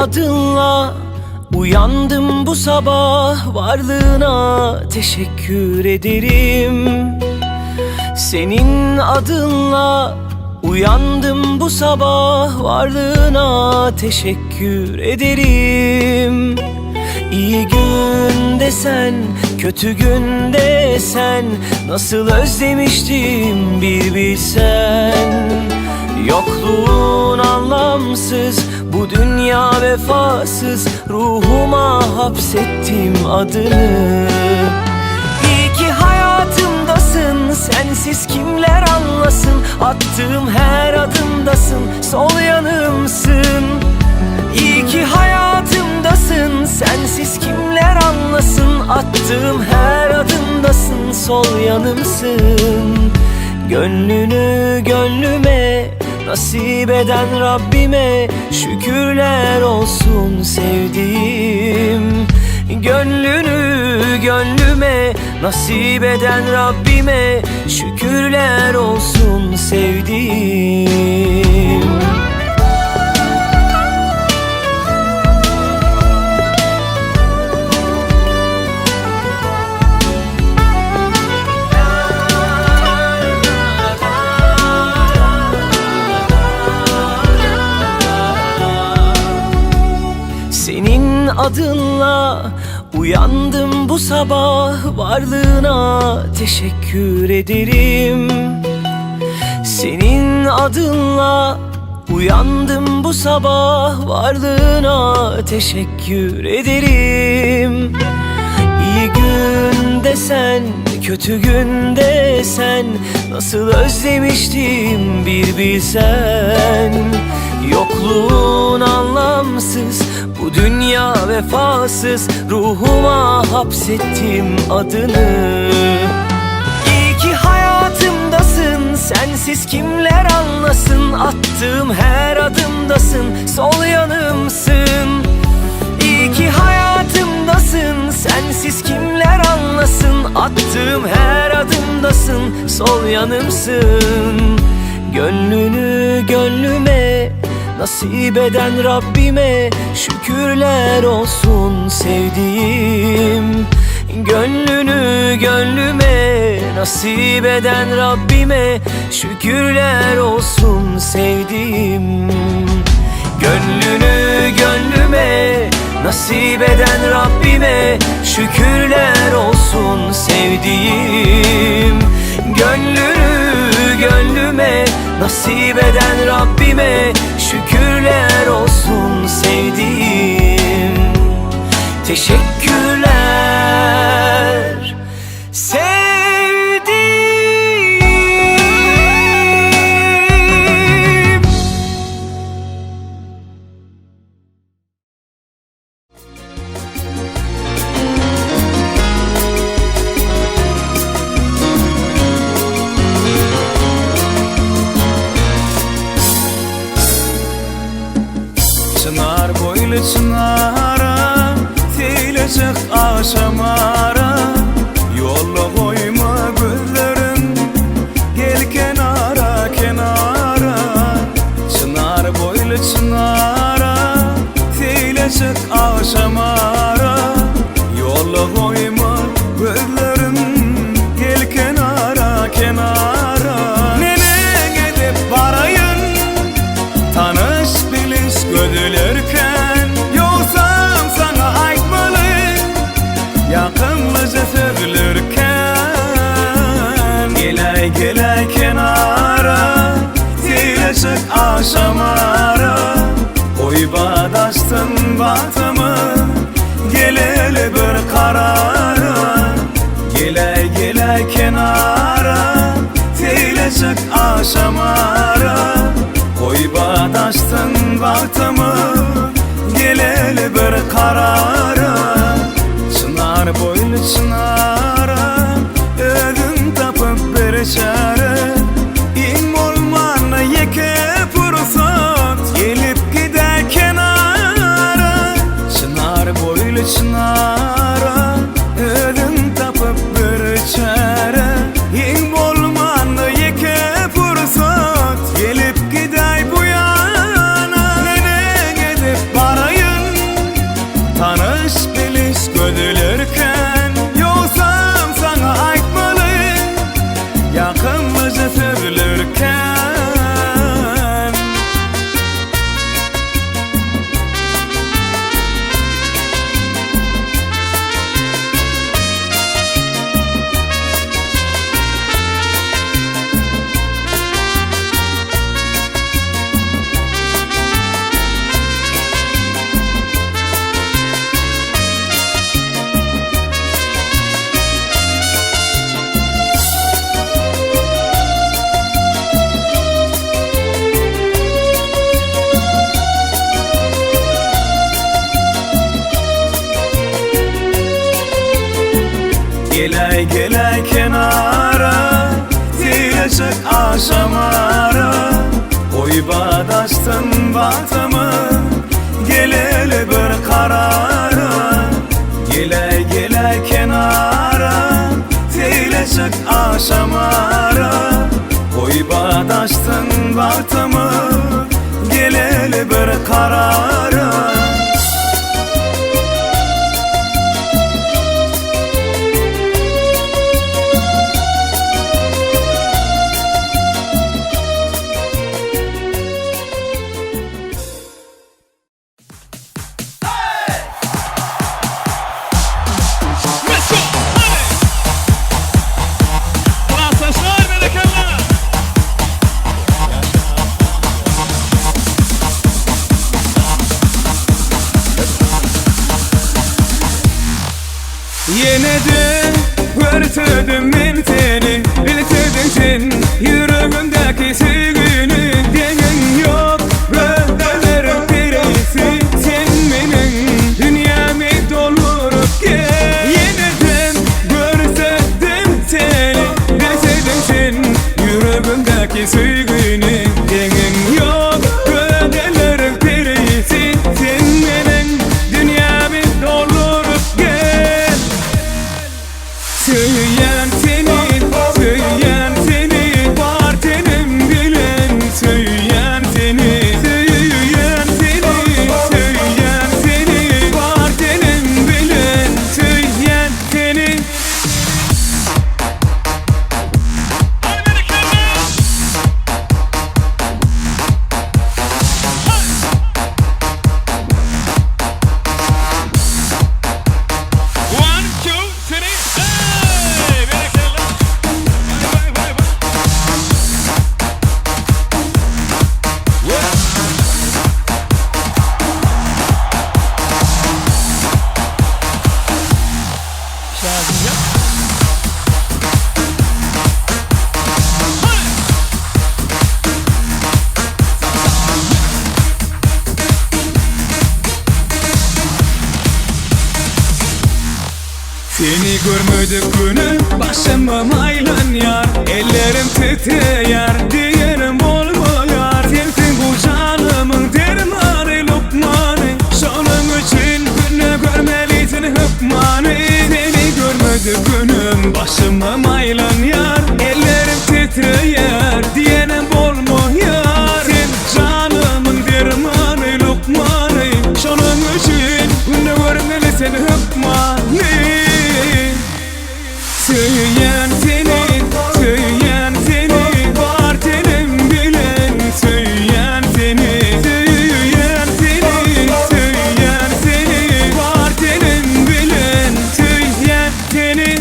adınla uyandım bu sabah, varlığına teşekkür ederim. Senin adınla uyandım bu sabah, varlığına teşekkür ederim. İyi günde sen, kötü günde sen, nasıl özlemiştim bir bilsen. Yokluğun anlamsız, bu dünya vefasız, ruhuma hapsettim adını. İyi ki hayatımdasın, sensiz kimler anlasın, attığım her adımdasın, sol yanımsın. İyi ki hayatımdasın, sensiz kimler anlasın, attığım her adımdasın, sol yanımsın. Gönlünü gönlüme nasip eden Rabbime şükürler olsun sevdiğim. Gönlünü gönlüme nasip eden Rabbime şükürler olsun sevdiğim. Senin adınla uyandım bu sabah, varlığına teşekkür ederim. Senin adınla uyandım bu sabah, varlığına teşekkür ederim. İyi günde sen, kötü günde sen, nasıl özlemiştim bir bilsen. Yokluğun anlamsız, bu dünya vefasız, ruhuma hapsettim adını. İyi ki hayatımdasın, sensiz kimler anlasın, attığım her adımdasın, sol yanımsın. İyi ki hayatımdasın, sensiz kimler anlasın, attığım her adımdasın, sol yanımsın. Gönlünü gönlüme nasip eden Rabbime şükürler olsun sevdiğim. Gönlünü gönlüme nasip eden Rabbime şükürler olsun sevdiğim. Gönlünü gönlüme nasip eden Rabbime şükürler olsun sevdiğim. Gönlünü gönlüme nasip eden Rabbime şükürler olsun sevdiğim. Teşekkürler sevdiğim. Çınar boylu çınara, teyle çık aşamara. Yolla koyma güllerin, gel kenara kenara. Çınar boylu çınara, teyle çık aşamara. Yolla koyma güllerin, gel kenara kenara. Nene gidip barayın, tanış biliş gödülürken, yoksam sana aytmalı, yakınlıca sövülürken. Gelay gelay kenara, tile çık aşamara. Koy badaştın batımı, geleli bir karara. Gelay gelay kenara, tile çık aşamara. Koy badaştın batımı, geleli bir karara. Çınar boylu çınara, ödün tapıp bir çare. İn olmanı yeke fırsat, gelip gider kenara. Çınar boylu çınara, ödün tapıp bir çare. İn olmanı yeke fırsat, gelip gider bu yana. Nene gidip barayın, Gele kenara Tile çık aşamara Oy badastın batımı Geleli bir karara Gele kenara Tile çık aşamara Oy badastın batımı Geleli bir karara Yine de görtürdüm ben seni Biltedin sen yüreğimdeki sevgini Denin yok rödelerim birisi Sen benim dünyamı doldurup gel Yine de görtürdüm seni Biltedin sen yüreğimdeki sevgini Denin yok rödelerim birisi Sen benim dünyamı doldurup gel Söyleyen seni var tenim bilen Söyleyen seni var tenim bilen Söyleyen seni Seni görmedik günü başıma maylan yar Ellerim titreyer diyenim olmuyor Sensin bu canımın dermanı lokmanı Şunun için günü görmelisin hükmanı Seni görmedik günüm başıma maylan yar Ellerim titreyer diyenim olmuyor Sen canımın dermanı lokmanı Şunun için günü görmelisin hükmanı Söyleyen seni var tenim bilen Söyleyen seni var tenim bilen Söyleyen seni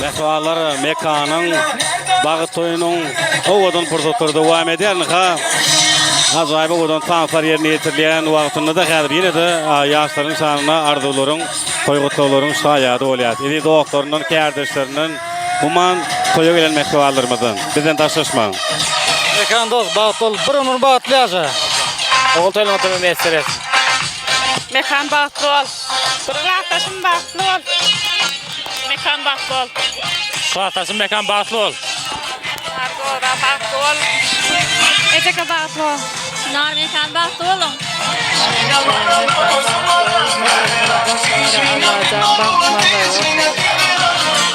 Mehvalar mekanın Bağıt oyunun oğudun fırsatları devam ederni ha. Azayba oğudun tanıtlar yerine getirilen vaktinde de kadar yine de yaşların sanına arzuların, toygutluların sayadı olayat. Edi doktorunun, kardeşlerinin human toya gelen mehvalarımızdan. Bizden taşışman. Mekan dost bağıt ol, bir ömür bağıtlayacak. Oğul toylamatımı mesleres. Mekan bağıtlı ol. Pırılataşın bağıtlı ol. Mekan bağıtlı ol. Suataşın mekan bağıtlı ol. Argoda bağıtlı ol. Eceke bağıtlı ol. Nar mekan bağıtlı olun.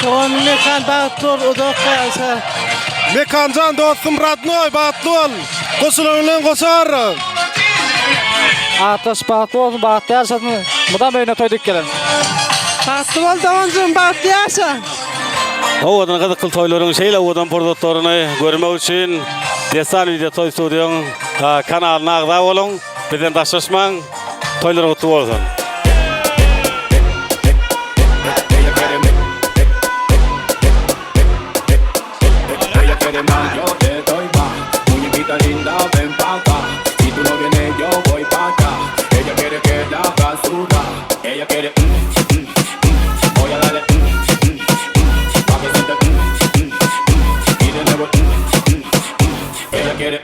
Oğul mekan bağıtlı ol, o da kaysa. Mekancan dostum Radnoy Batlol. Koşulundan koşar. Ataş bağıtlı olsun, bağıtlayarsan. Budan böyle toyduk gelin. Bağıtlı ol davancım bağıtlayarsan. Owadan gıdıklı toylaryň şeýle owadan produktoryny görmek üçin Desal Video Toy Studio'nun kanalyna agza bolun. Bizden daşlaşmaň. Toylar gutly bolsun. Ella quiere más, yo te doy más. Muñequita linda, ven pa' acá. Si tú no vienes, yo voy pa' acá. Ella quiere que la haga sudar. Ella quiere voy a darle pa' que sienta y de nuevo ella quiere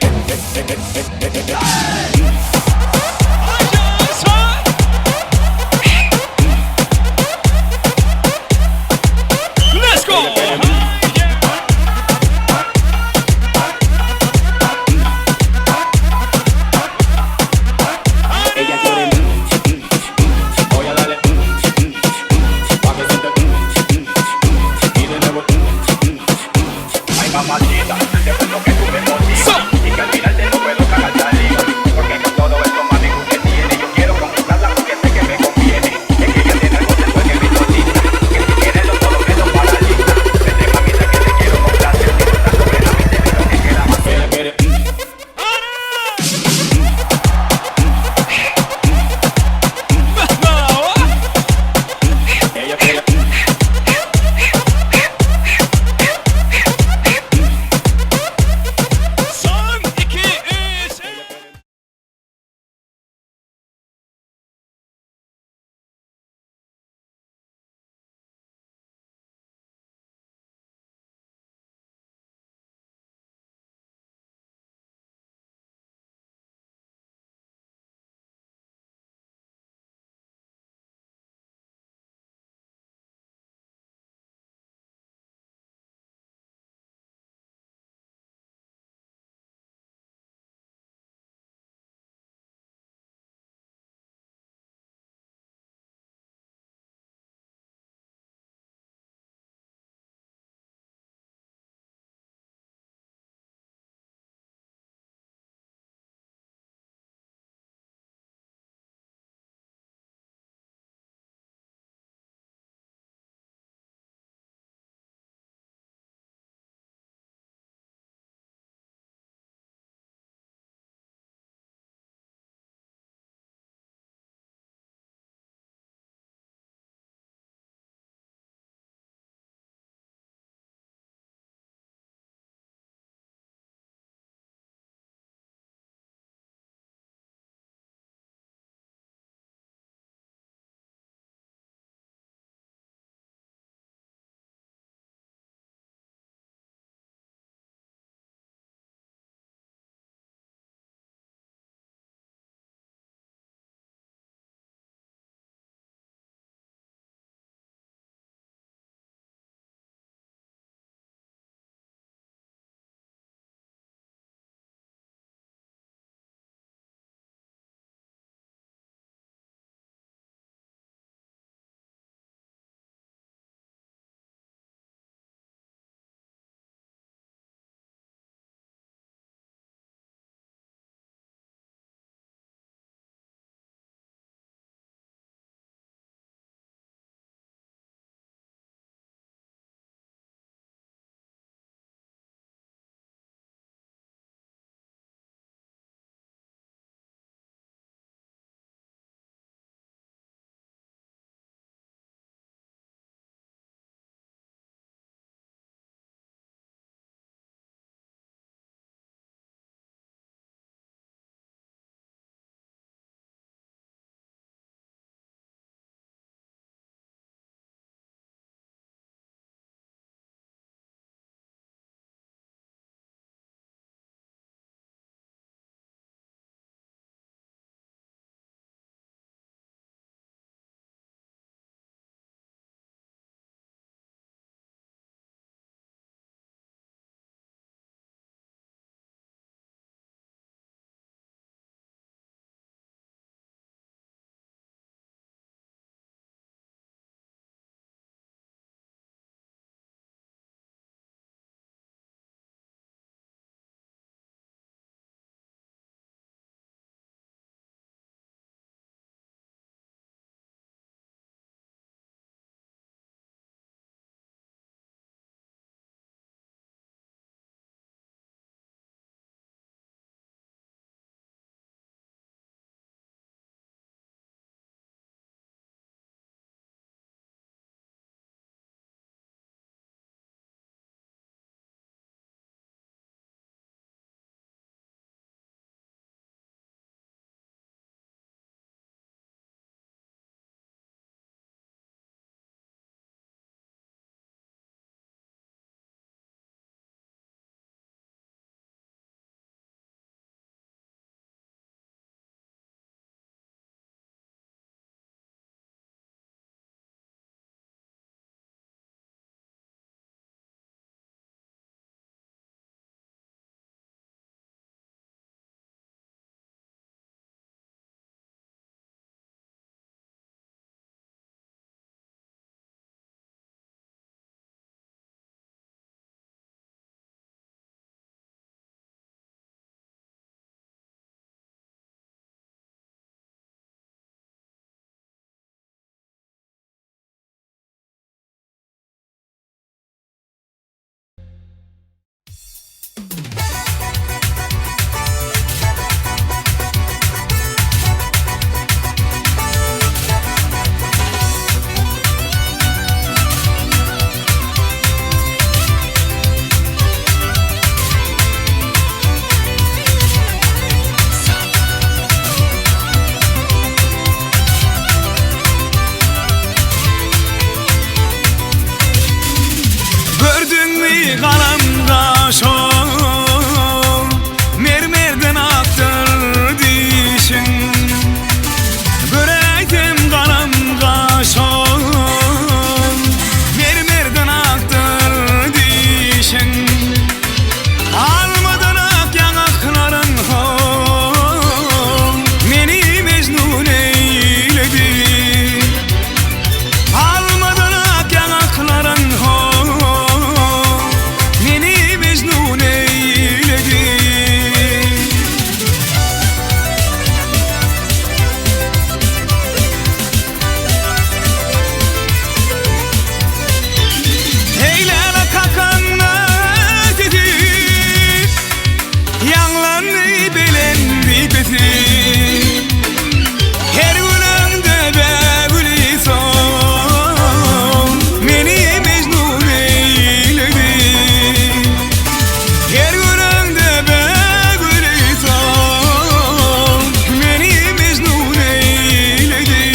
qalam qaşon mermerden aktır dişin Göreydim qalam qaşon mermerden aktır dişin Almadan ak yanakların hol Meni mecnun eyledi Almadan ak yanakların hol Meni mecnun eyledi Eyleme kakanna dedi Yanlandı bilendi beti Her günümde bebuli son Meni mecnun eyledi Her günümde bebuli son Meni mecnun eyledi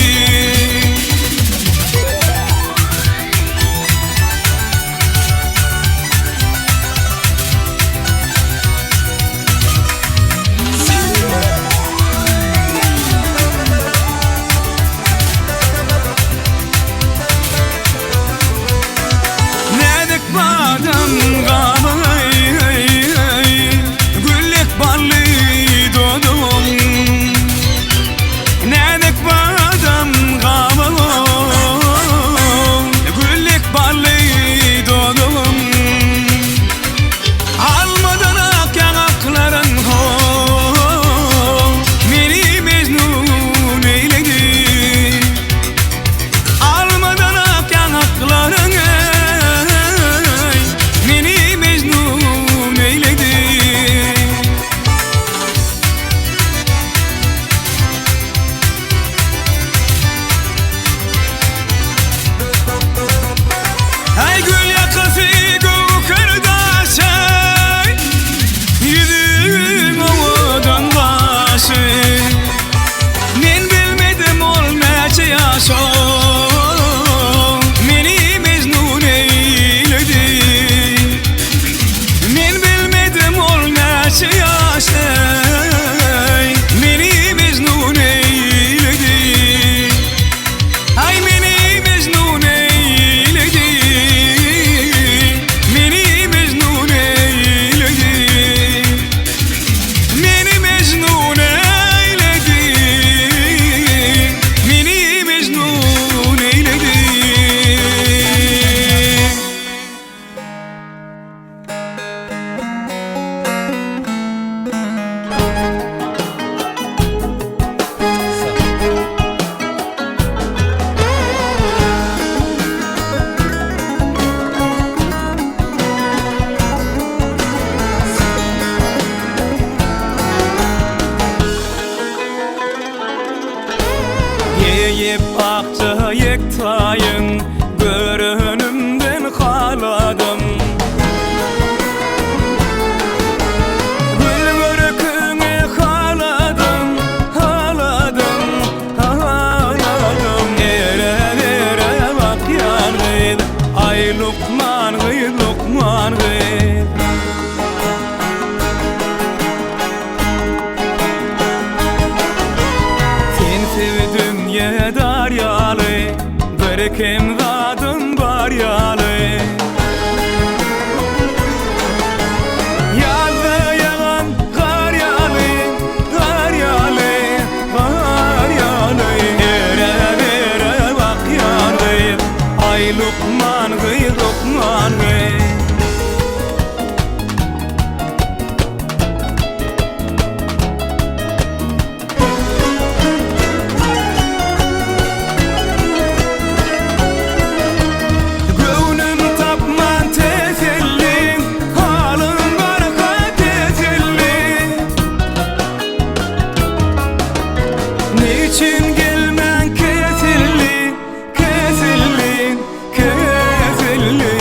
Nedik badam gamay Güllek ballı dodum Nedik badam gamay Güllek ballı dodum Almadan ak yanakların hol Meni mecnun eyledi Almadan ak yanakların Meni mecnun eyledi Ay gül yakası kırdaşay Yüzüm ovadan başı Men bilmedim olmaçı yaşam Meni mecnun eyledi Men bilmedim olmaçı yaşay Meni mecnun eyledi Ay meni mecnun eyledi Meni mecnun eyledi Meni mecnun eyledi Meni mecnun eyledi Yeyip akça yektayın Görünümden haladım Gül görüküne haladım Haladım, haladım Ere bak yargıydı Ay Lukman gıy, Lukman gıy Sen sevdim ye daryalı Bir kim kadın var yalı Yazda yalan kar yalı Kar yalı, kar yalı Ere bak yalı Ay Lukman gıy, Lukman gıy Niçin gelmen kesilli, kesilli, kesilli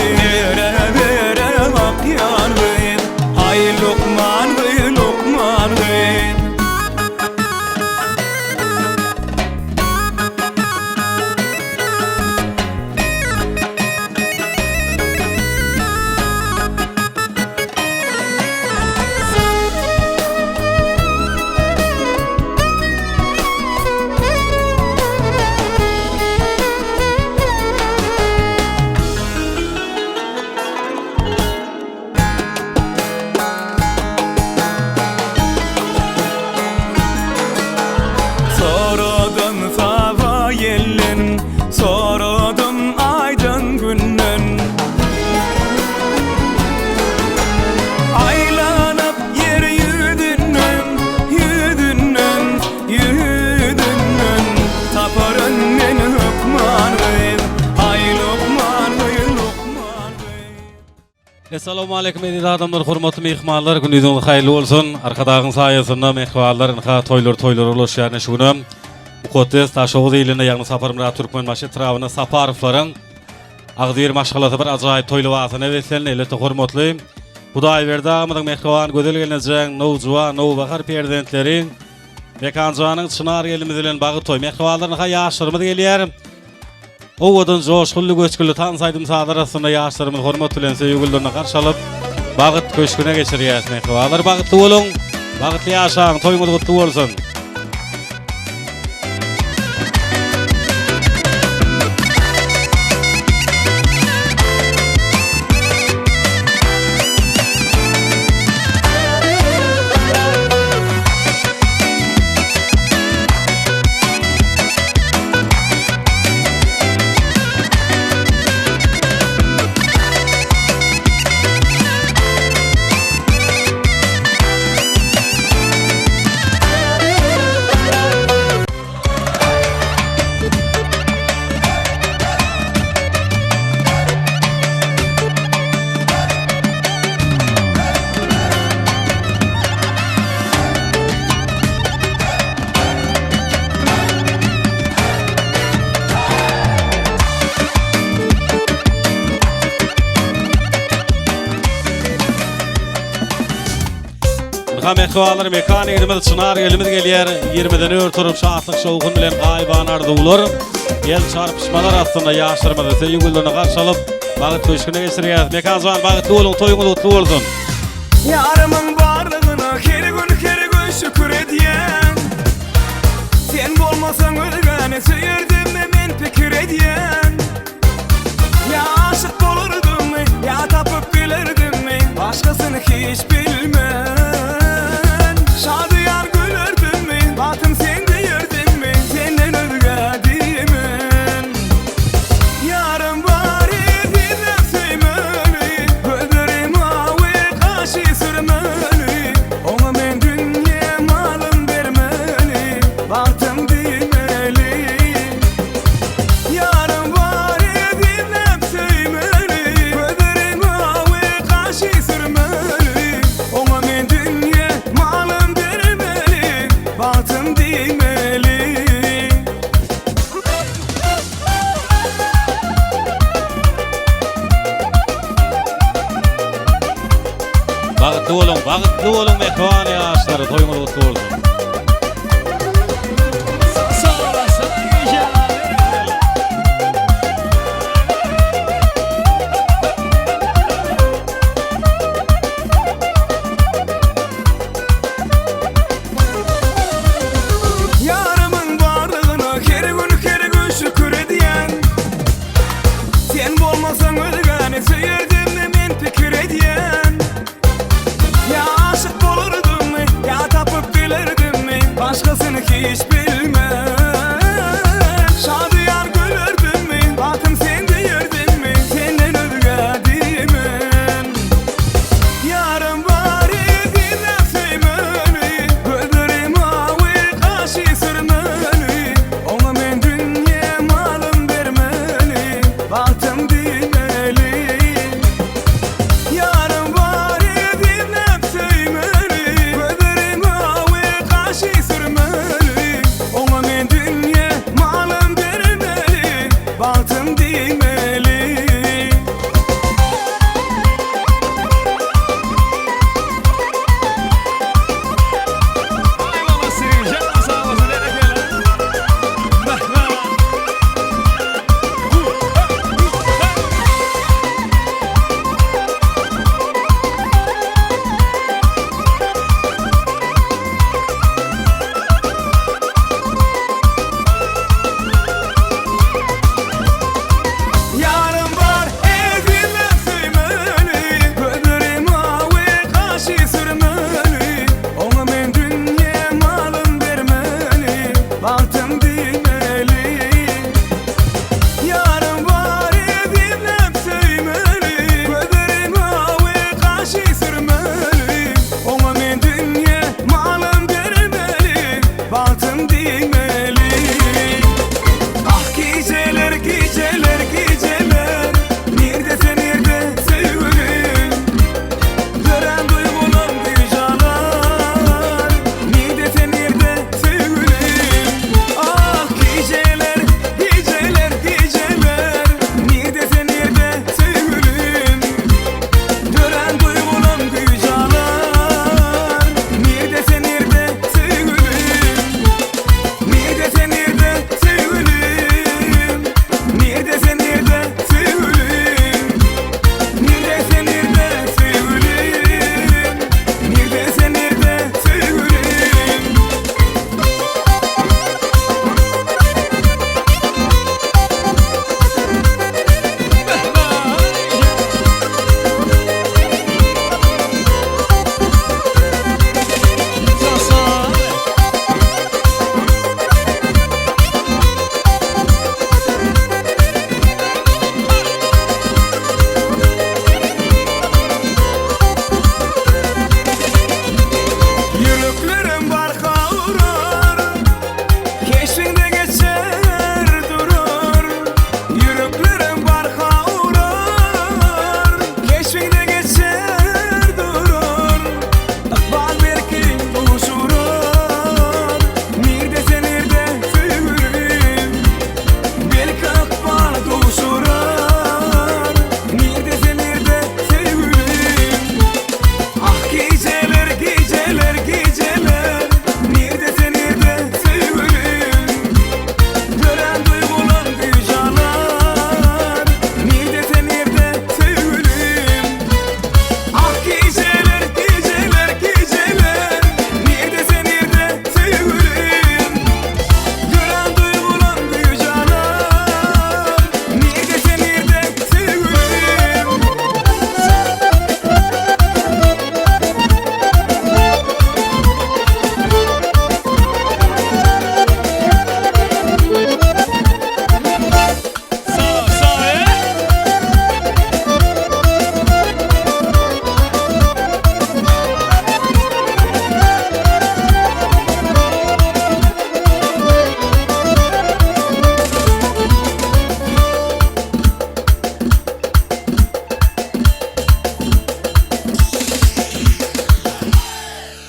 Assalamu alaykum edi adamlar, hormatly mehmanlar, günüňiz haýyrly bolsun. Arkadagyň saýasynda mehmanlar toýlar ulaşýan şu günüm. Kotes Taşoğuz ýylynda ýagny Saparmyra Türkmen maşy Trawyna Saparovlaryň agdyr maşgalaty bir ajaýyp toýlawasyny wesen elbetde hormatly. Hudaý berdi amyň mehman gözel gelenjek nowjwan, nowbahar prezidentleri Mekanjanyň Çınar elimiz bilen bagy toý mehmanlaryň ýaşlarymyz gelýär. Owadan joşgully göçküli tansaydym sadar arasynda ýaşlarymyz hormat bilen söýgüldürine garşy alyp bagyt köşküne geçirýär mehmanlar. Bagytly boluň, bagytly ýaşaň, toýuňyz gutly bolsun. Mehmanlar mekan elimiz Çınar elimiz gelýär. 20-den örtürüp şahatlyk şowgun bilen gaýban ardular. El çarpışmalar aslında ýaşlarymyzy söýgüldürine garşy alyp bagyt köşküne geçirýär. Mekanjan bagytly boluň, toýuňyz gutly bolsun. Yarımın barlygyna her gün şükür edýän. Sen bolmasaň ölgäne söýerdim men pikir edýän. Ya aşyk bolurdum, ya tapyp bilerdim, başgasyny hiç bilmem. Şadyýar gülerdim, batym sen diýerdim, senden özgädimen. Yarım var edip söýmeli, gözlerim awy gaşy sürmeli. Oňa men dünýä malym bermeli, batym diýmeli. Yarım var edip söýmeli, gözlerim awy gaşy sürmeli. Oňa men dünýä malym bermeli, batym diýmeli. Bagytly boluň mehman ýaşlary, toýuňyz gutly bolsun. Yarımın barlygyna her gün şükür edýän. Sen bolmasaň ölgäne söýerdim men pikir edýän. Ya aşyk bolurdum, ya tapyp bilerdim, başgasyny hiç bilmem. Şadyýar gülerdim, batym sen diýerdim, senden özgädimen. Yarım var edip söýmeli, gözlerim awy gaşy sürmeli. Oňa men dünýä malym bermeli, batym diýmeli.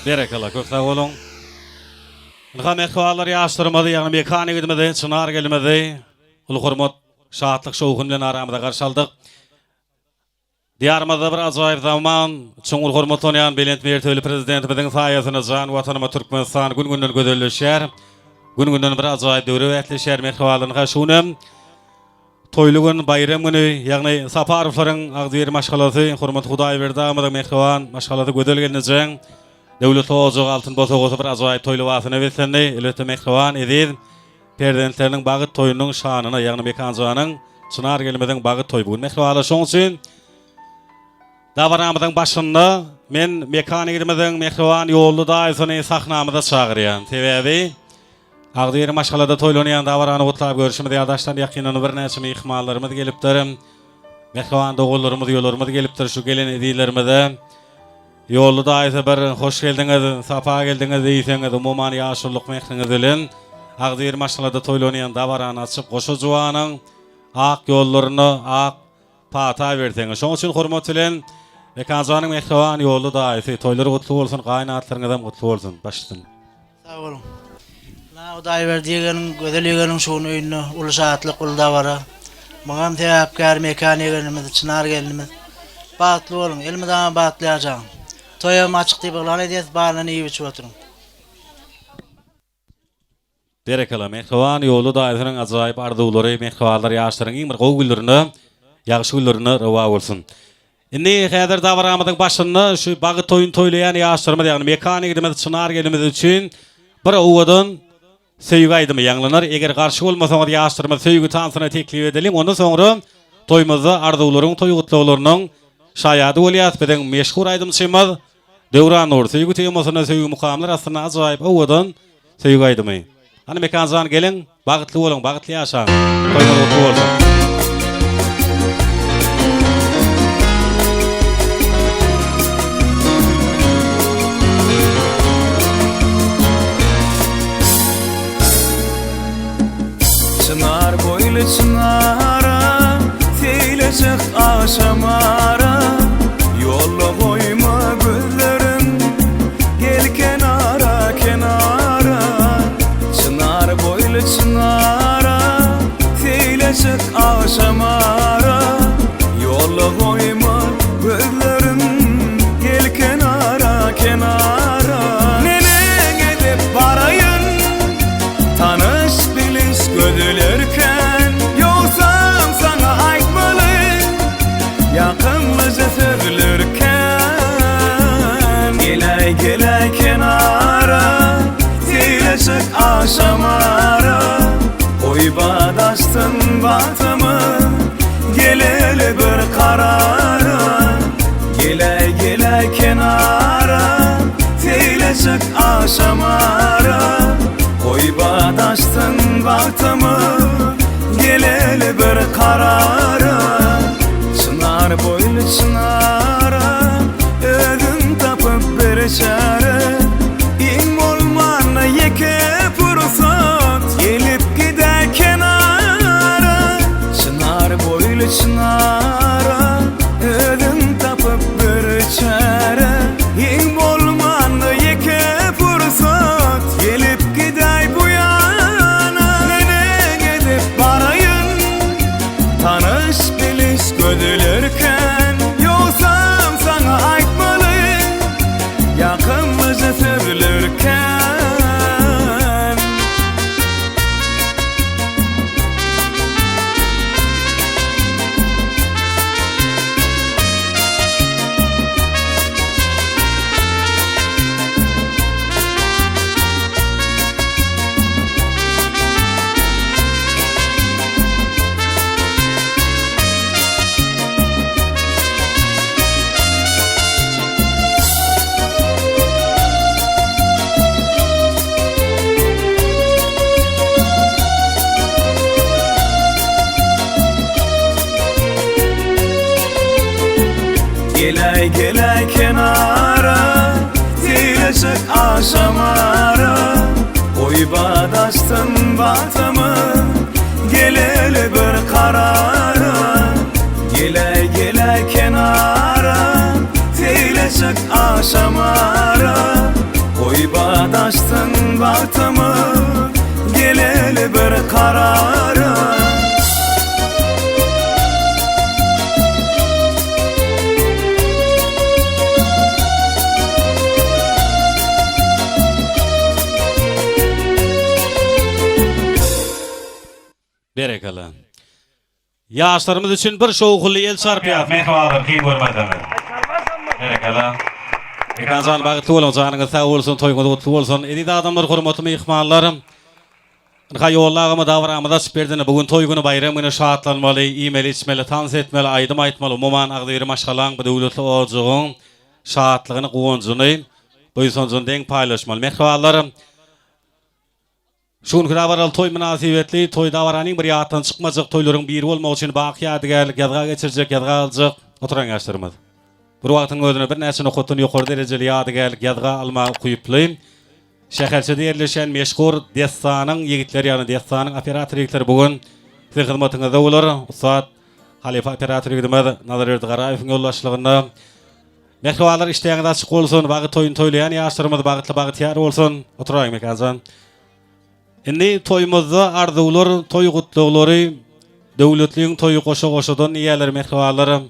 Berekala kökta bolun. Naham ekwalar ýaşdyrmady, ýagny mekanik edmedi, çınar gelmedi. Ulu hormat, şatlyk şowgun bilen aramyda garşaldyk. Diyarmada bir ajaýyp zaman, çoňul hormat onayan Belent Merteli prezidentimiziň saýasyna jan watanyma Türkmenistan gün-günden gözelleşýär. Gün-günden bir ajaýyp döwre wetleşýär mehwalyny şunam. Toylugun bayram günü, ýagny Saparovlaryň agdyr maşgalasy, hormat Hudaý berdi, amada mehwan maşgalasy gözelgenjek. Döwlet ozog altyn bosogosu bir ajaýyp toylu wasyny wetlendi, elbetde mehwan edil. Perdentleriň bagyt toyunyň şanyna, ýagny mekanjanyň çınar gelmeden bagyt toy bu mehwala şoň üçin Davaramyzyň başynda men mekanikimizden mehwan ýolly daýsyny sahnamyda çagyrýan. Sebebi agdyr maşgalada toýlanýan dawarany gutlap görüşmedi ýadaşlar ýakynyny bir näçe mehmanlarymyz gelipdir. Mehwan dogullarymyz ýollarymyz gelipdir şu gelen edilermede. Ýolly daýsa bir hoş geldiňiz, sapa geldiňiz diýseňiz umuman ýaşurlyk mehniňiz bilen agdyr maşgalada toýlanýan dawarany açyp goşa jowanyň ak ýollaryny ak pata berdiňiz. Şoň üçin hormat bilen mekanjanyň mehwan ýolly daýsy toýlary gutly bolsun, gaýnatlaryňyz gutly bolsun. Başlyn. Sağ olun. Hudaý berdiýän gözelliginiň şonu öýüne uly şatlyk uly dawara. Maňam täpkär mekanikimiz çınar gelimiz. Batly bolun, elmeden batlaýajak. Toýam açyk diýip lan edýäs, barany ýypyp oturuň. Berekala mehwan ýolly daýsynyň ajaýyp arzuwlary, mehwalar ýaşlaryň iň bir gowgulleryny, ýagşy güllaryny rawa bolsun. Indi häzir dawaramyzyň başynda şu bagyt toýun toýlaýan ýaşlarymyz, ýagny mekanikimiz çınar gelimiz üçin bir owadan söýgü aýdymy ýanglanar. Eger garşy bolmasaňyz ýaşlarymyz söýgü tansyna teklip edelim. Ondan soňra toýmyzda arzuwlaryň, toýgutlaryň şaýady bolýar. Beden meşhur aýdymçymyz Döwran Nur söýgü temasyna söýgü mukamlar aslında ajaýyp owadan söýgü aýdymy. Hani mekanjan gelen, bagytly bolun, bagytly ýaşaň. Toýlar gutly bolsun. Çınar boylu çınara, teylecek aşamara. Yolla koyma güllerim, gel kenara kenara. Çınar boylu çınara, teylecek aşamara. Yolla koyma güllerim, gel kenara kenara. Nereye gidip barayın, tanış biliş gödülürken. Yoksam sana aýtmaly, yakınlıca sözülürken. Gelay gelay kenara, teylecek aşamara. Oy badaştın batımı, geleli bir karara. Gelay gelay kenara, teylecek aşamara. Oy badaştın batımı, geleli bir karara. Çınar boylu çınara, ödün tapıp bir çare. İn olmana yeke fursat, gelip gider kenara. Çınar boylu çınara, ödün tapıp bir çare. İn olmana yeke fursat, gelip gider bu yana. Nereye gidip barayın, tanış biliş gödülürken. Yoksam sana aýtmaly, yakınlıca sözülürken. Gelay gelay kenara, teylecek aşamara. Oy badaştın batımı, geleli bir karara. Gelay gelay kenara, teylecek aşamara. açtın batımı, geleli bir karara. Berekala. Yaşlarımız için bir şoğullu el çarpıyat. Mehvalar kim görmeden. Berekala. Ekanzan bagıtlı olun, canınız sağ olsun, toyunuz kutlu olsun. Edide adamlar hurmatımı ihmallarım. Yollağımı davranımda süperdini. Bugün toy günü bayram günü şahatlanmalı, iymeli, içmeli, tans etmeli, aydım aytmalı. Muman ağdayırı maşgalan, bu devletli oğucuğun şahatlığını, kuğuncunu, bu sonucunu denk paylaşmalı. Mehvalarım. Şun kıravaralı toy münasibetli, toy davaranın bir yattan çıkmazcık toyların biri olmak için baki adıgerlik, yadga geçirecek, yadga alacak. Oturan yaşlarımız. Bir vaktin özüne bir nesini okutun yukarı dereceli adıgerlik, yadga alma kuyupluyum. Şehirçede yerleşen meşhur destanın yigitleri, yani destanın operatör yigitleri bugün sizin hizmetinizde olur. Ustad Halife operatör yigitimiz Nazar Erdi Qarayev'in yoldaşlığında. Mehvalar işleğiniz açık olsun, bagıt toyun toylayan yaşlarımız bagıtlı bagıt yar olsun. Oturayım mekancan. Indi toyumuzda arzular, toy kutluqları, devletliğin toyu koşa-koşadan iyeler mehvaları.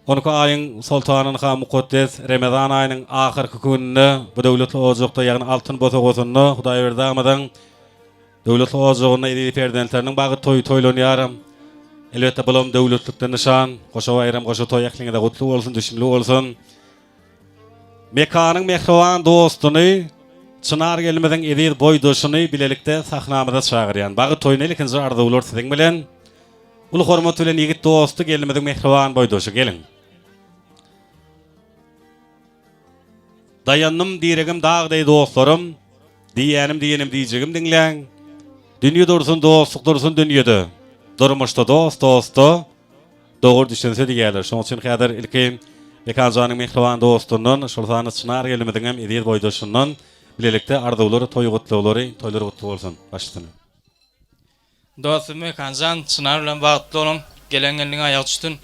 12 ayın sultanın ha mukaddes Ramazan ayının ahirki gününde bu devletli oğuzlukta, yani altın botoğuzunu Hudaý berdamadan devletli oğuzluğuna edilip erdentlerinin bağı toylanıyarım. Elbette bulam devletlikten nişan, koşa bayram, koşa toy ekliğine de kutlu olsun, düşümlü olsun. Mekanın mehrivan dostunu, Çınar gelmeden edil boyduşunu bilelikte sahnamıda çağıryan. Bağı toyunu ikinci arzular sizin bilen. Ulu hormat bilen yigit dostu gelmeden mehrivan boyduşu gelin. Dayanım diregim dağday dostlarım, diyenim diyeceğim dinleyin. Dünya dursun, dostluk dursun dünyada. Durmuşta dostu, doğru düşünse diyeler. Şunun için kadar ilkim Bekancanın mehrivan dostunun, şultanı Çınar gelmeden hem edil boyduşunun bilelikte arzuları, toy kutluqları, toyları kutlu olsun. Başlayalım. Dostum Mekancan Çınar bilen bagıtlı olun. Gelen gelin ayak düştün.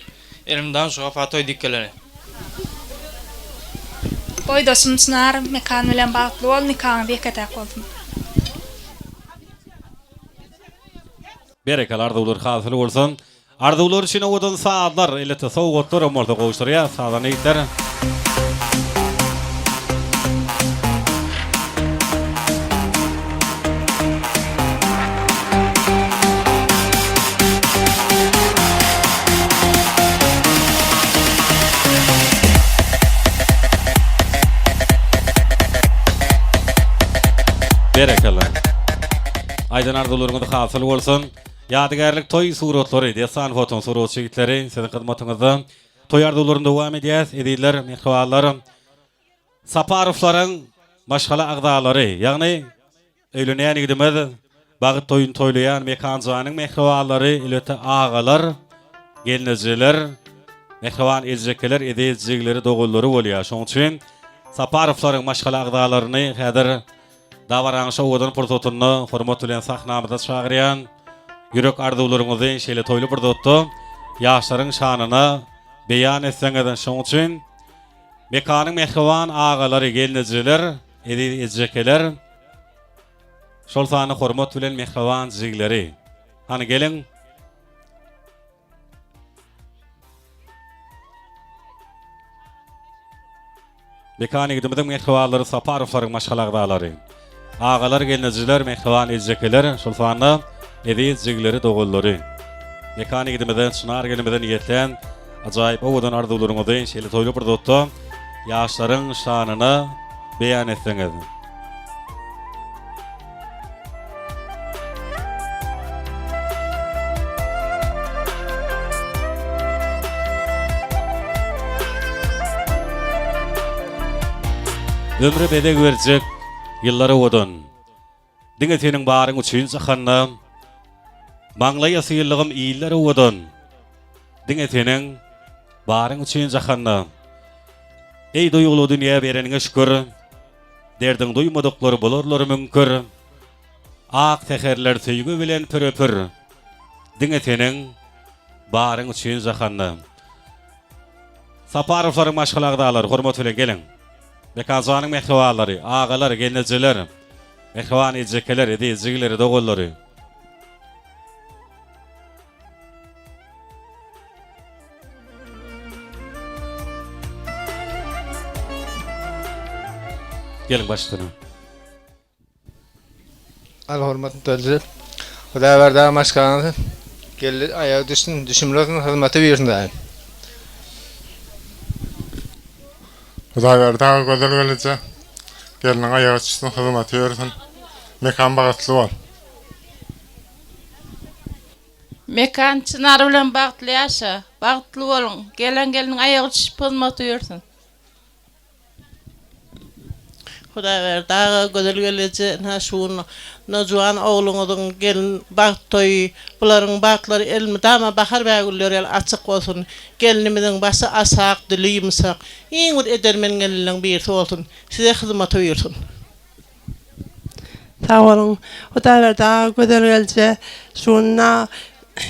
Elimden şu fatoy dikkeleri. Boydosum Çınar, mekan bilen bagıtlı ol, nikahını beketek olsun. Berekal arzular hasıl olsun. Arzular için odan saatlar, elete soğuklar omorda koğuşturya, sağdan eğitler. Berekal. Aydan arzularınız hasıl olsun. Yadigarlik toy suratları, desan foton surat şekilleri sizin hizmetinizde. Toy arzularını devam edeceğiz. Ediller, mehvalarım. Saparofların maşgala agdaları, yani öylüneyen gidimiz, bagıt toyun toylayan mekancanın mehvaları, ilöte ağalar, geliniciler, mehvan ezecekler, edecekleri doğulları oluyor. Şunun için Saparofların maşgala agdalarını hadir davaranışa oğudun pırsatını hormat bilen sahnamıda çağırayan, yürek arzularınızı şeýle toyly bir dotda yaşlaryň şanyna beýan etseňiz. Şoň üçin mekanyň mehriban agalary, geliniciler, edecekler, şol sany hormat bilen mehriban jigleri. Hani gelin. Mekanyň gidimden mehribanlary, Saparoflaryň maşgalagdalary. Ağalar, geliniciler, mehriban edecekler, şol sany edecekleri doğulları. Mekanyň gidimden Çınar gelmeden niyetlen ajaýyp owadan arzularynızı şeýle toyly bir dotda yaşlaryň şanyna beýan etseňiz. Ömrü bedeg berjek yılları owadan. Diňe seniň baryň üçin sahanna Maňlay ýasylygym iýiller owadan. Diňe seniň baryň üçin sahanna. Ey doýgulu dünýä bereniňe şükür. Derdiň duýmadyklary bolarlary mümkün. Ak teherler söýgü bilen püröpür. Diňe seniň baryň üçin sahanna. Saparoflaryň maşgalagdalary hormat bilen gelin. Mekazanyň mehriwalary, agalar, gelnejeler, mehriwan ejekeler, edizgileri, dogollary. Gelin başlayalım. Al hormatly döldür. Hudaý berdi maşkany. Geldi ayağa düşsün, düşümleriň hyzmaty bersin daýym. Hudaý berdi gözel gelece. Geliniň ayağa çyksyn, hyzmaty bersin. Mekan bagatly bol. Mekan çınar bilen bagtly ýaşa. Bagtly bolun. Gelin ayağa çyşyp hyzmat ýörsin. Hudaý berdi gözel gelece şunu nojuwan ogluňyň gelin bagtoy bularyň bagtlary elmi dama bahar bägülleri açyk bolsun. Gelinimiziň başy asak, dili ýumsak, iň bir edermen geliniň birsi bolsun. Size hyzmat ýörsin. Sağ olun. Hudaý berdi gözel gelje şuna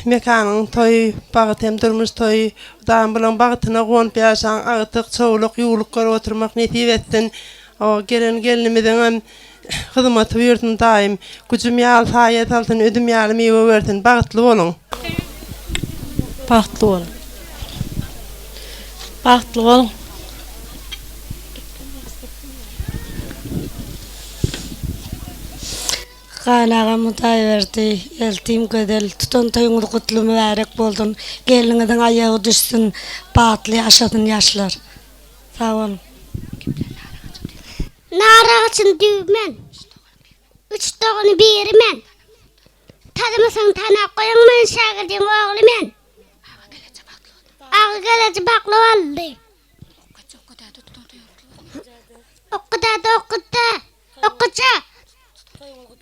mekanyň toy bagat hem durmuş toy hudaýyň bilen bagatyna gonyp ýaşaň agtyk çowluk ýuwluk görüp oturmak nesip etsin. O gelinimiziň hem hyzmaty bersin daýym. Güjüm ýaly saýat altyn ödüm ýaly mewe bersin. Bagatly bolun. Bagtly bolun. Bagtly bolun. Galaga hudaý berdi. Eltim gödel tutan toýuňyz gutly mübarek boldun. Geliniňiň ayagy düşsün. Bagatly ýaşadyn ýaşlar. Sağ olun. Naraçın düğmen. 3 doğunu berimen. Tanımasan tanak koyunman şagirdin oğlumen. Ağı geleci baklı oldu. Okuda.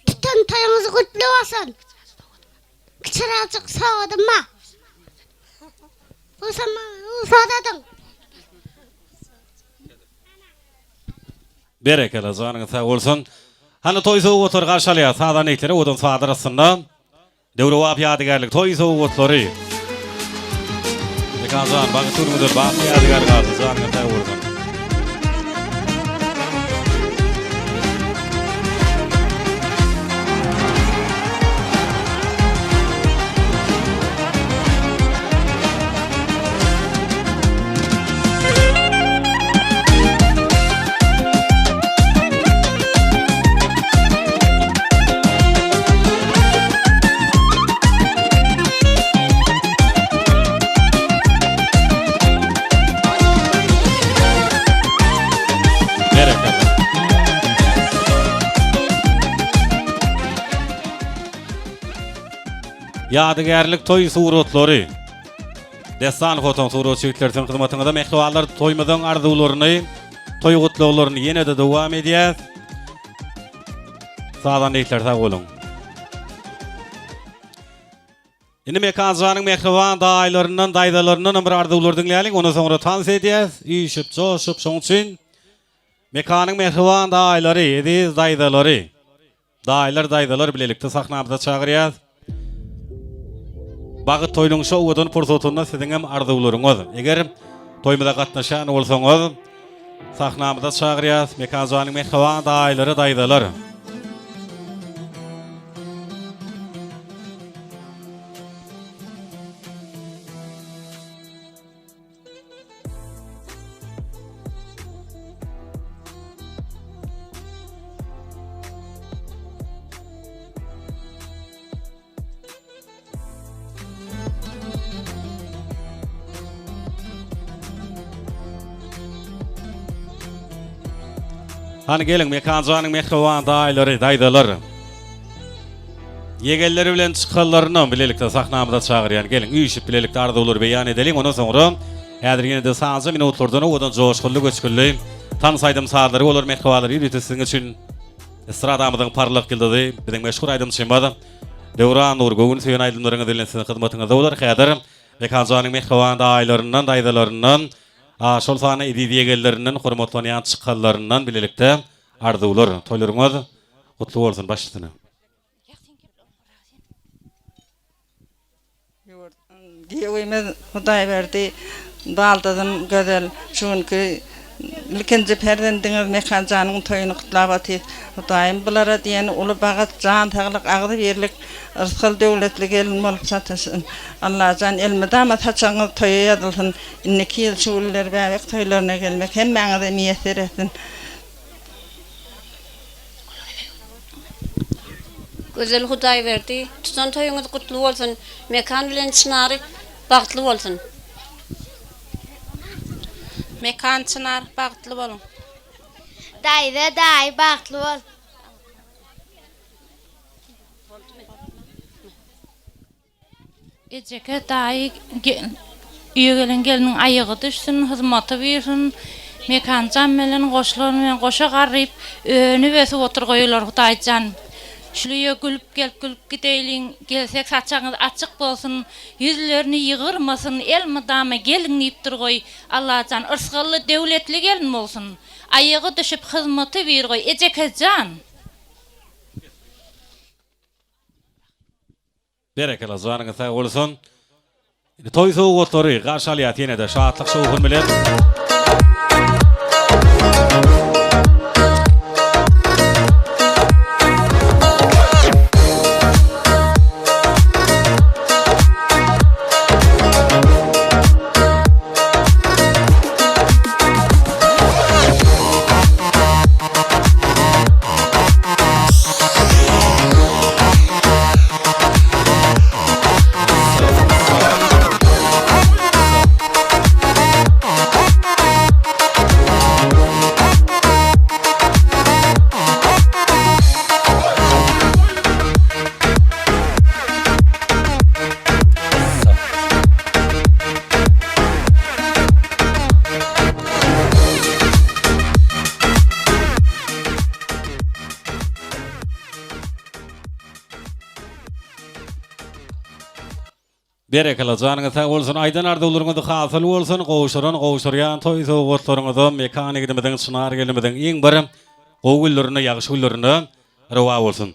Tutun toyunuzu kutlu olsun. Kiçiracık soğudun ma. Usadadın. Berekeli zanyň sag bolsun. Hany toy soğuk otur garşalýar, sadan eýtleri odan saat arasynda döwre wap ýadygarlyk toy soğuk otlary. Mekazan bagy turmudur, bagy ýadygar galdy zanyň sag bolsun. Ýadygarlyk toy suratlary. Destan foton suratçylardyň hyzmatyňda mehriwallar toýmadan arzuwlaryny, toy gutluklaryny ýene-de dowam edýär. Sadan eýtler sag bolun. Indi mekazanyň mehriwan daýlaryndan, daýdalaryndan bir arzuwlardyň ýalyň, onu soňra tans edýär. Ýyşyp, joşup, şoň üçin mekanyň mehriwan daýlary, ediz daýdalary. Daýlar bilelikde sahnamyza çagyrýar. Bagy toýluň şowudan pursatyna siziň hem arzuwlaryňyz. Eger toýmada gatnaşan bolsaňyz, sahnamyza çagyrýar, mekazanyň mehriwan daýlary, daýdalary. Hani gelin mekazanyň mehriwan daýlary, daýdalary. Yegelleri bilen çykallaryny bilelikde sahnamyza çagyrýan. Gelin üýşip bilelikde arzuwlary beýan edelim. Ondan soňra häzir ýene-de sanzy minutlardan odan joşgully göçkünli tansaýdym saatları olar mehriwalary ýetisiň üçin estradamyzyň parlak ýyldyzy biziň meşhur aýdymçymady. Döwran Nurgowun söýen aýdymlaryňyz dilensiň hyzmatyňyzda bolar. Häzir mekazanyň mehriwan daýlaryndan, daýdalaryndan şol sany ediýegelleriniň hormatlanýan çykallaryndan bilelikde arzuwlar, toýlaryňyz gutly bolsun başlysyna. Diýeýme Hudaý berdi baldadan gözel şunky İkinci perdendiňiz Mekan Janyň toýuny kutlap aty. Daim bulara diýen uly bagat jan taglyk agdy berlik ırskal döwletli gelin bolup satasyn. Allah jan elmedama taçaňyz toýa ýadylsyn. Inneki ýyl şuwullar bäbek toýlaryna gelmek hemmeňize niýet etsin. Güzel Hudaý berdi. Tutan toýuňyz kutly bolsun. Mekan bilen Çynary bagtly bolsun. Mekan Çınar bagtly bolun. Daýda daý bagtly bol. Ejeke daý üýe gelen geliniň aýagy düşsün, hyzmaty bersin. Mekan Jan bilen goşulan bilen goşa garryp öňü besip oturgoýlar Hudaýjan. Şuraya gülüp gideýin, gelsek saçaňyz açyk bolsun, ýüzlerini ýygyrmasyn, elmedama gelin diýip durgoý. Allahjan ırsgally döwletli gelin bolsun. Aýagy düşüp hyzmaty bergoý. Ejekejan. Berekela zanyňyz sag bolsun. Toý soğuk otury, garşalyat ýene-de şatlyk şowgun bilen. Berekela janyňyz sag bolsun. Aýdan arda ularyňyz hasyl bolsun. Gowşaran gowşarýan toý sowgatlaryňyzy mekan egidimden Çınar gelimden iň bir gowgullaryna ýagşy gullaryna rawa bolsun.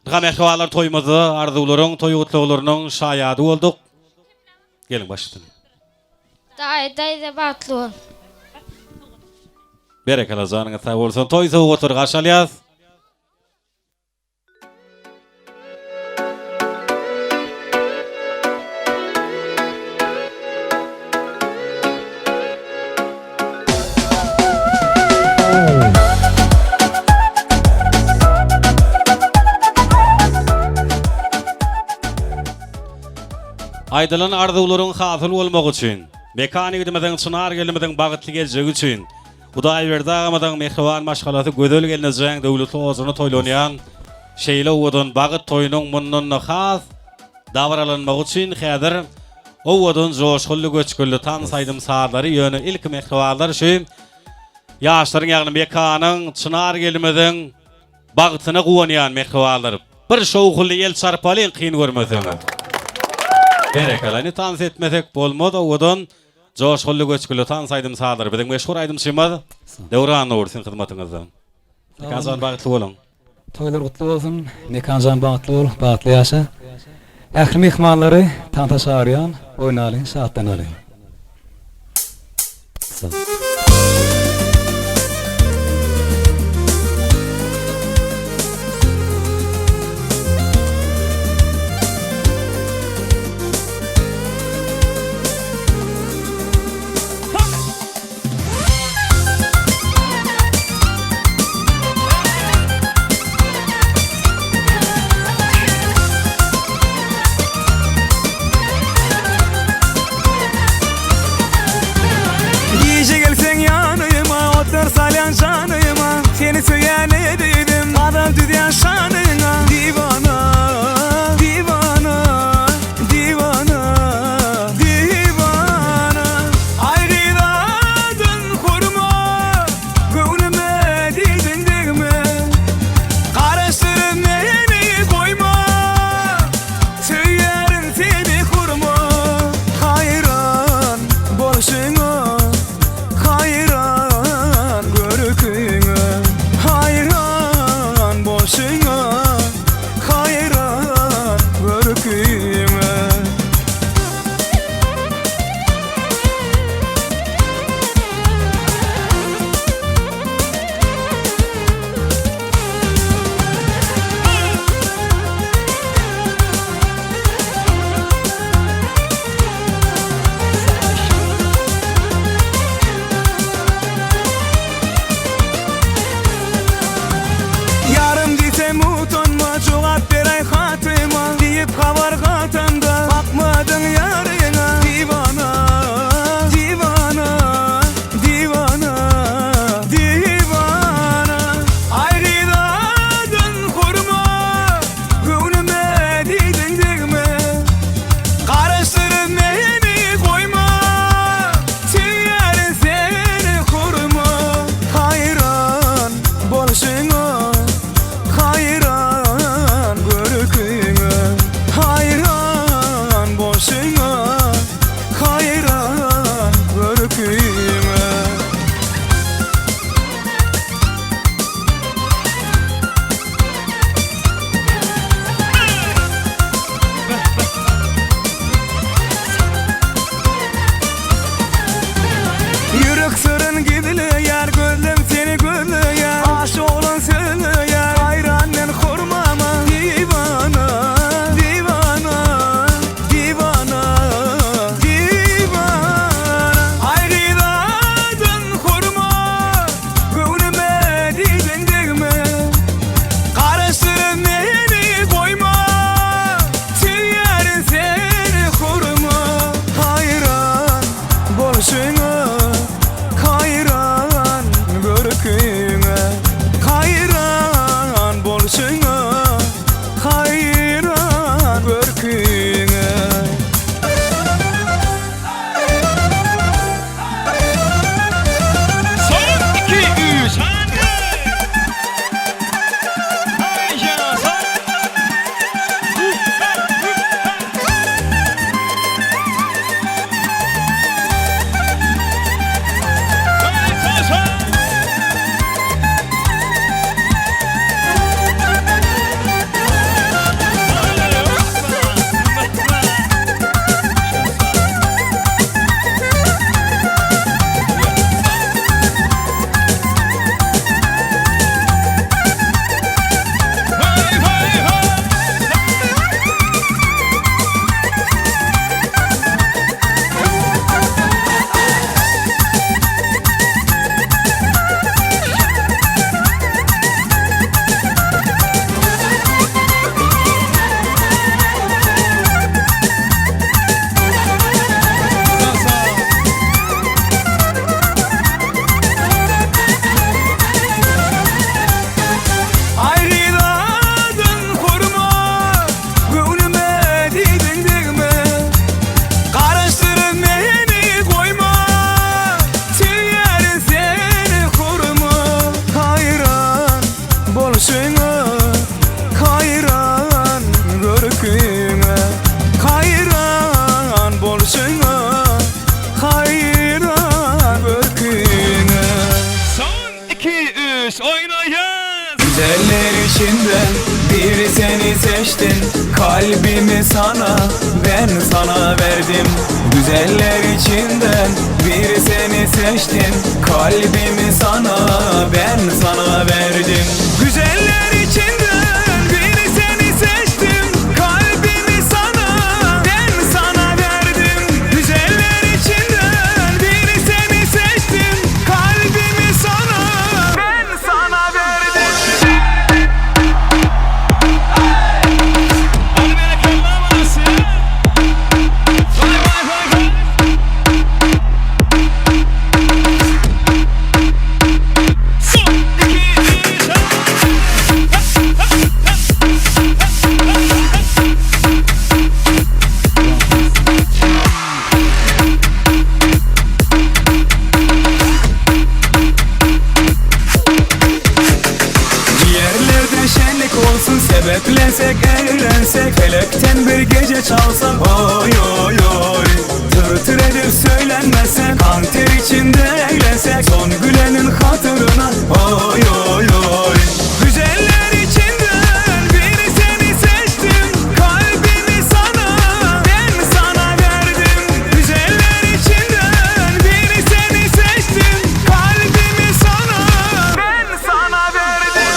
Dağam ähwalar toýmazy arda ularyň toýgutlyglarynyň şaýady boldyk. Gelin başladyk. Daýda bagtly bol. Berekela janyňyz sag bolsun. Toý sowgatlary garşalýas. Aýdylan arda ularyň hasyl bolmak üçin, mekan egidimden Çınar gelimden bagtly geljek üçin, Hudaý berdi agamadan mehriban maşgalaty gözel gelinejäň döwletli ozuny toýlanýan şeýle owdan bagyt toýunyň mundan has dawralanmak üçin häzir owdan joşgully göçgülli tan saýdym saarlary ýöne ilk mehribanlar şu ýaşlaryň ýagny mekanyň Çınar gelimden bagtyna gowanýan mehribanlar. Bir şowgully ýel çarpalyň kyn görmeseňer. Berekelani tans etmesek bolmady odan joşgully göçgülli tan saýdym saarlary biziň meşhur aýdym şymaz Dewran ursin hyzmatyňyzdan. Mekan bagtly bolun. Toýlar gutly bolsun. Mekan bagtly bol, bagtly ýaşa. Ähli mehmanlary tanta şaýarýan, oýnaly, şatlanaly. Seni söyleyen edeydim adam düdüyen şanına divana divana divana divana ayrıladın koruma gönlüme dildin degme karıştırın beni koyma söylerim seni kurma hayran boşuna hayran görüküne hayran boşuna hayran görüküme bolşyňa hayran görküňe hayran bolşyňa hayran görküňe Güzeller içinden biri seni seçtin, kalbimi sana, ben sana verdim. Güzeller içinden biri seni seçtin, kalbimi sana, ben sana verdim. Güzeller içinden biri seni seçtim, kalbimi sana, ben sana verdim. Güzeller içinden biri seni seçtim, kalbimi sana, ben sana verdim. Sebeplesek, eğlensek, felekten bir gece çalsak, oy oy oy. Tır tır edip söylenmesek, kan ter içinde eğlensek, son gülenin hatırına, oy oy oy. Güzeller içinden biri seni seçtim, kalbimi sana, ben sana verdim. Güzeller içinden biri seni seçtim, kalbimi sana, ben sana verdim.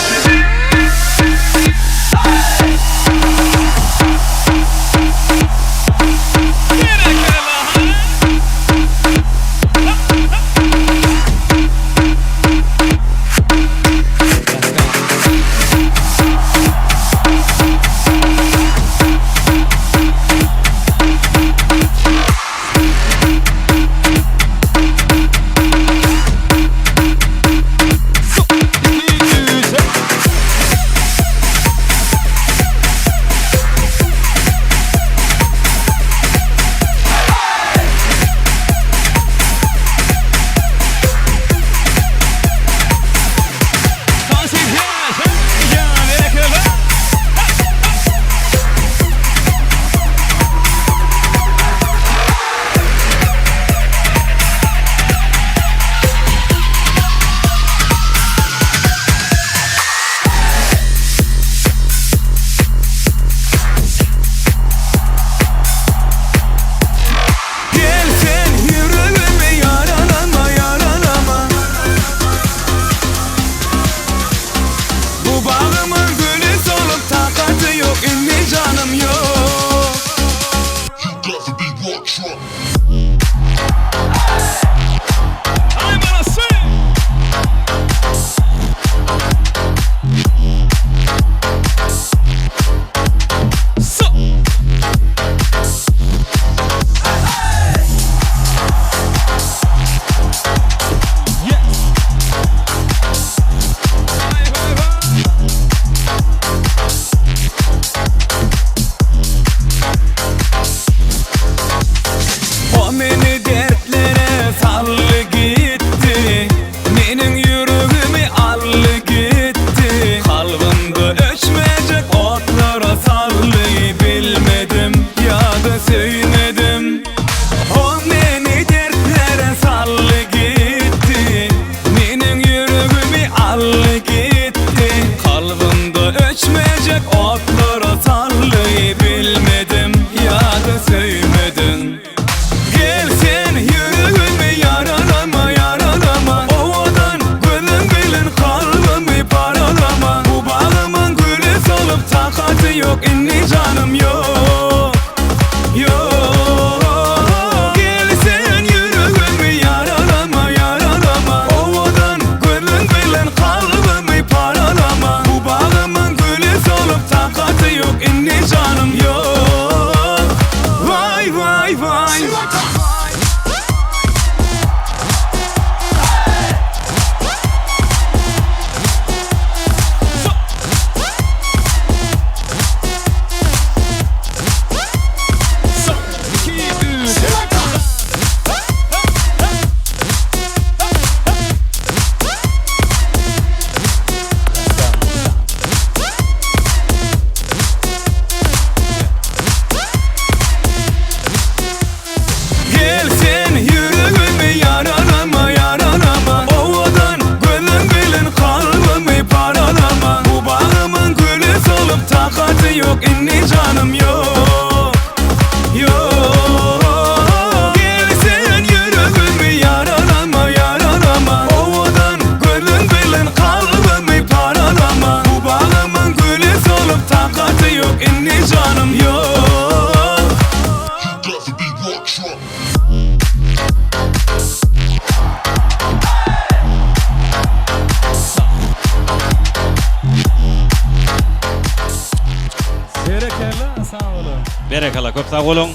Berekala köp sağ olun.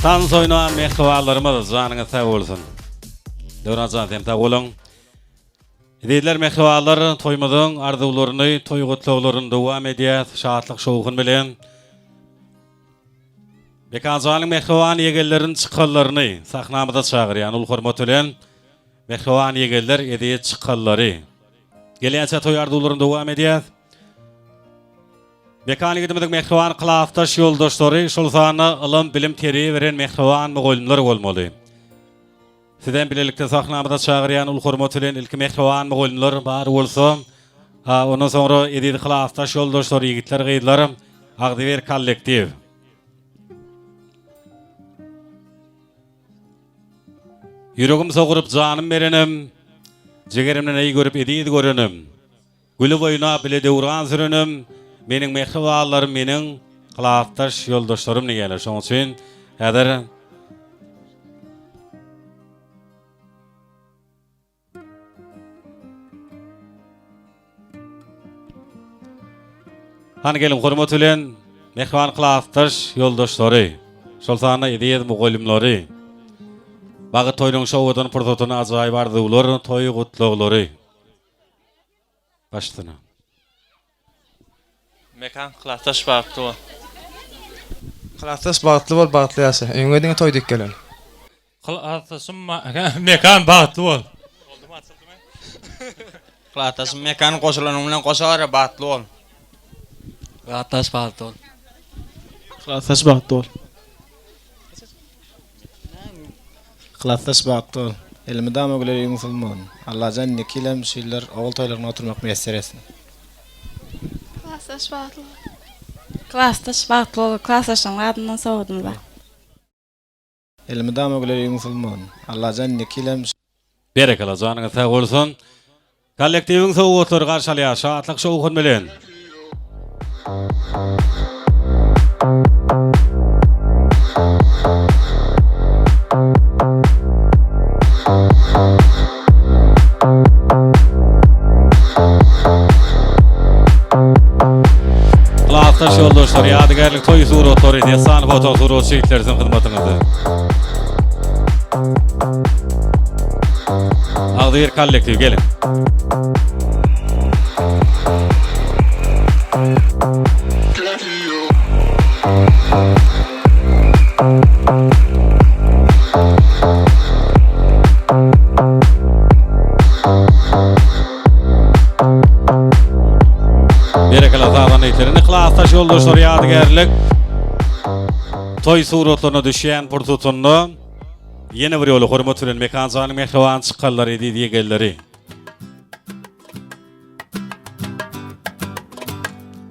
Tan soyna mehribarlarımız canınız sağ olsun. Döwran tem sağ olun. Dediler mehribarlar toymazın arzularını, toy gutluklaryny dowam edýär, şatlyk şowgun bilen. Mekanzalyň mehriban yegellerin çykallaryny sahnamyza çagyrýan ul hormat bilen mehriban yegeller edýär çykallary. Gelýänçe toy arzularını dowam edýär. Mekanik edimizin mehriban kılaftaş yoldaşları şol sana ılım bilim teri veren mehriban mugallimler bolmaly. Sizden bilelikde sahnamyza çagyrýan ul hormat bilen ilki mehriban mugallimler bar bolsa, ondan sonra edýär kılaftaş yoldaşları ýigitler gaýdylar, Agdiwer kollektiv. Yüregim soğurup canım berenim, jegerimden eý görüp edýdi görenim. Gülü boyuna bile dewran sürenim. Mening mehribanlarym, mening kılaftaş yoldaşlarym diýerler. Şoň üçin häzir han gelin hormat bilen mehriban kılaftaş yoldaşlary, şol sana edýär mugallimleri. Bagy toýnyň şowudan pursatyny ajaýyp arzuwlar, toý gutluklary. Başdyna. Mekan kılaftaş bagtly bol. Kılaftaş bagtly bol, bagtly ýaşa. Öňe diňe toýdyk gelen. Kılaftaşym mekan bagtly bol. Kılaftaşym mekan goşulanyň bilen goşar bagtly bol. Kılaftaş bagtly bol. Kılaftaş bagtly bol. Kılaftaş bagtly bol. Elmidam ögleri musulman. Allah jan nikilem şeýler awal toýlaryna oturmak meselesi. Kılaftaş bagtly bol. Kılaftaş bagtly bol. Kılaftaşyň adyndan sowdum ba. Elmidam ögleri musulman. Allah jan nikilem Berekala janyňyz sag bolsun. Kollektiwiň sowgatary garşalýar, şatlyk şowgun bilen. Kılaftaş yoldaşlar, ýadygarlyk toý suratlary, dessan foto surat çeklersiň hyzmatyňyzda. Agdiwer kollektiv gelin. Berekala zadan eylerini kılaftaş yoldaşlar ýadygarlyk toý suratlaryna düşýän pursutyny ýene bir ýoly hormat bilen mekanzalyň mehriban çykallary edýär diýenleri.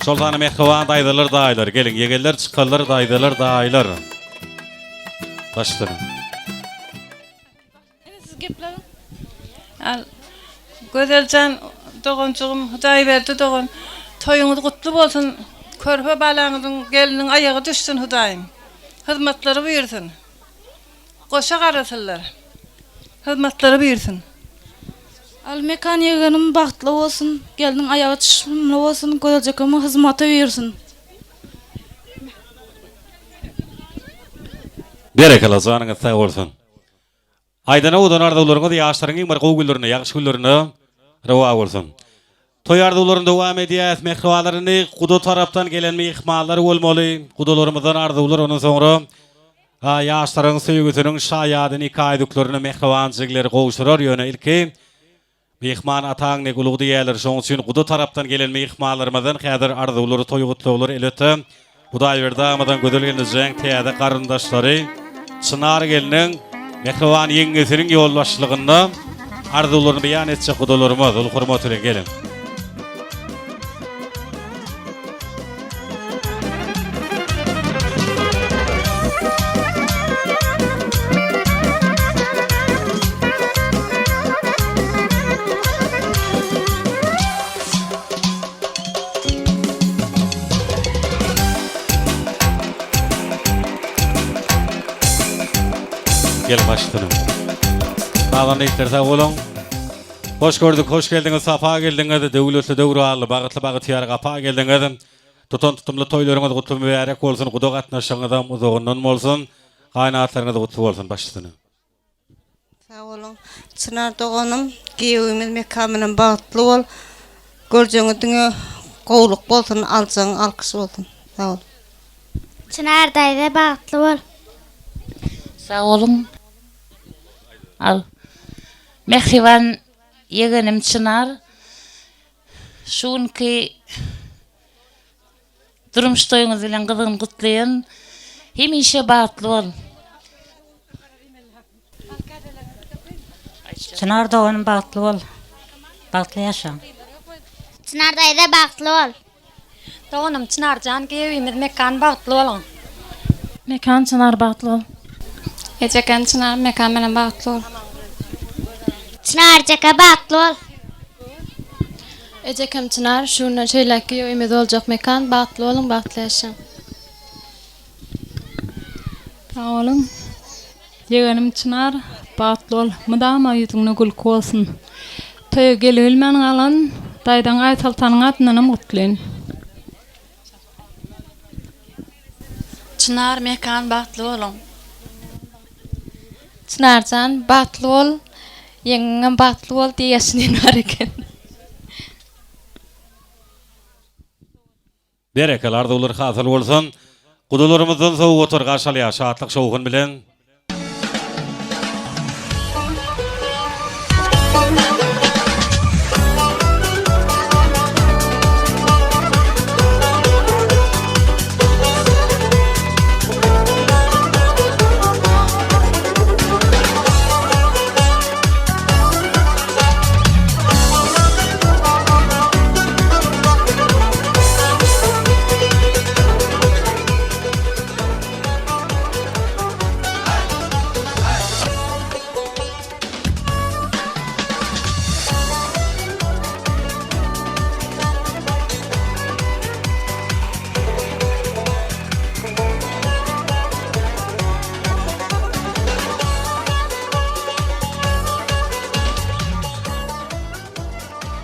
Şol sana mehriban daýdylar daýlar, gelin ýegeller çykallar daýdylar daýlar. Başdyna. Siz geplerin. Al gözelcan dogonçugum Hudaý berdi dogon. Toýuňyz gutly bolsun. Körpe balaňyzyň geliniň aýagy düşsün Hudaýym. Hyzmatlary buyursun. Goşa garasyllar. Hyzmatlary buyursun. Al mekan yegenim bagtly bolsun, geliniň aýagy düşmeli bolsun, gözeljakamy hyzmaty buyursun. Berekala janyňyz sag bolsun. Aýdana odan arzuwlaryňyz ýaşlaryň bir gowgullerini, ýagşy günlerini rawa bolsun. Toy arzuwlaryny dowam edýär, mehribanlaryny Guda tarapdan gelen mehmanlar bolmaly. Gudalarymyzdan arzuwlar ondan soňra ýaşlaryň söýgüsiniň şaýadyny kaýdyklaryny mehribançylyklar gowşurar ýöne ilki mehman ataň ne gulugy diýerler. Şoň üçin Guda tarapdan gelen mehmanlarymyzdan häzir arzuwlary, toy gutluklary elbetde Hudaý berdamadan gödelgenizden täze garyndaşlary Çınar geliniň mehriban ýeňesiniň ýolbaşçylygyna arzuwlaryny beýan etjek gudalarymyz, ul hormat bilen gelin. Gel başlayalım. Sağdan eytlerse olun. Hoş gördük, hoş geldiniz, safa geldiniz. Dövletli, dövralı, bağıtlı, bağıtıyar, qapa geldiniz. Tutan tutumlu toylarınız gutlu mübarek bolsun. Guda gatnaşyňyzam uzogundan bolsun. Gaýnatlaryňyz gutlu bolsun başlysyny. Sağ olun. Çınar doğanım, giyewimiz mekamynyň bagtly bol. Görjeňiňiz gowluk bolsun, aljaň alkys bolsun. Sağ olun. Çınar daýda bagtly bol. Sağ olun. Al. Mehriban yegenim Çınar. Şunki durmuştoýuňyz bilen gyzygyny gutlaýan. Hemişe bagtly bol. Çınar doğanın bagtly bol. Bagtly ýaşa. Çınar daýda bagtly bol. Doğanım Çınarjan gewimiz mekan bagtly bolun. Mekan Çınar bagtly bol. Ejekan Çınar mekan bilen bagtly bol. Çınar jaka bagtly bol. Ejekem Çınar şuna şeýleki ýöýmez boljak mekan bagtly bolun, bagtly ýaşaň. Sağ olun. Yegenim Çınar, bagtly bol. Mydama ýüzüňne gülk bolsun. Toýa gelilmän galan daýdan aýtaltanyň adynam gutlaýyn. Çınar mekan bagtly bolun. Çınarjan bagtly bol, ýeňiň bagtly bol diýesin bar eken. Berekeler dolar hasyl bolsun. Gudalarymyzdan sow oturga şalya şatlyk şowgun bilen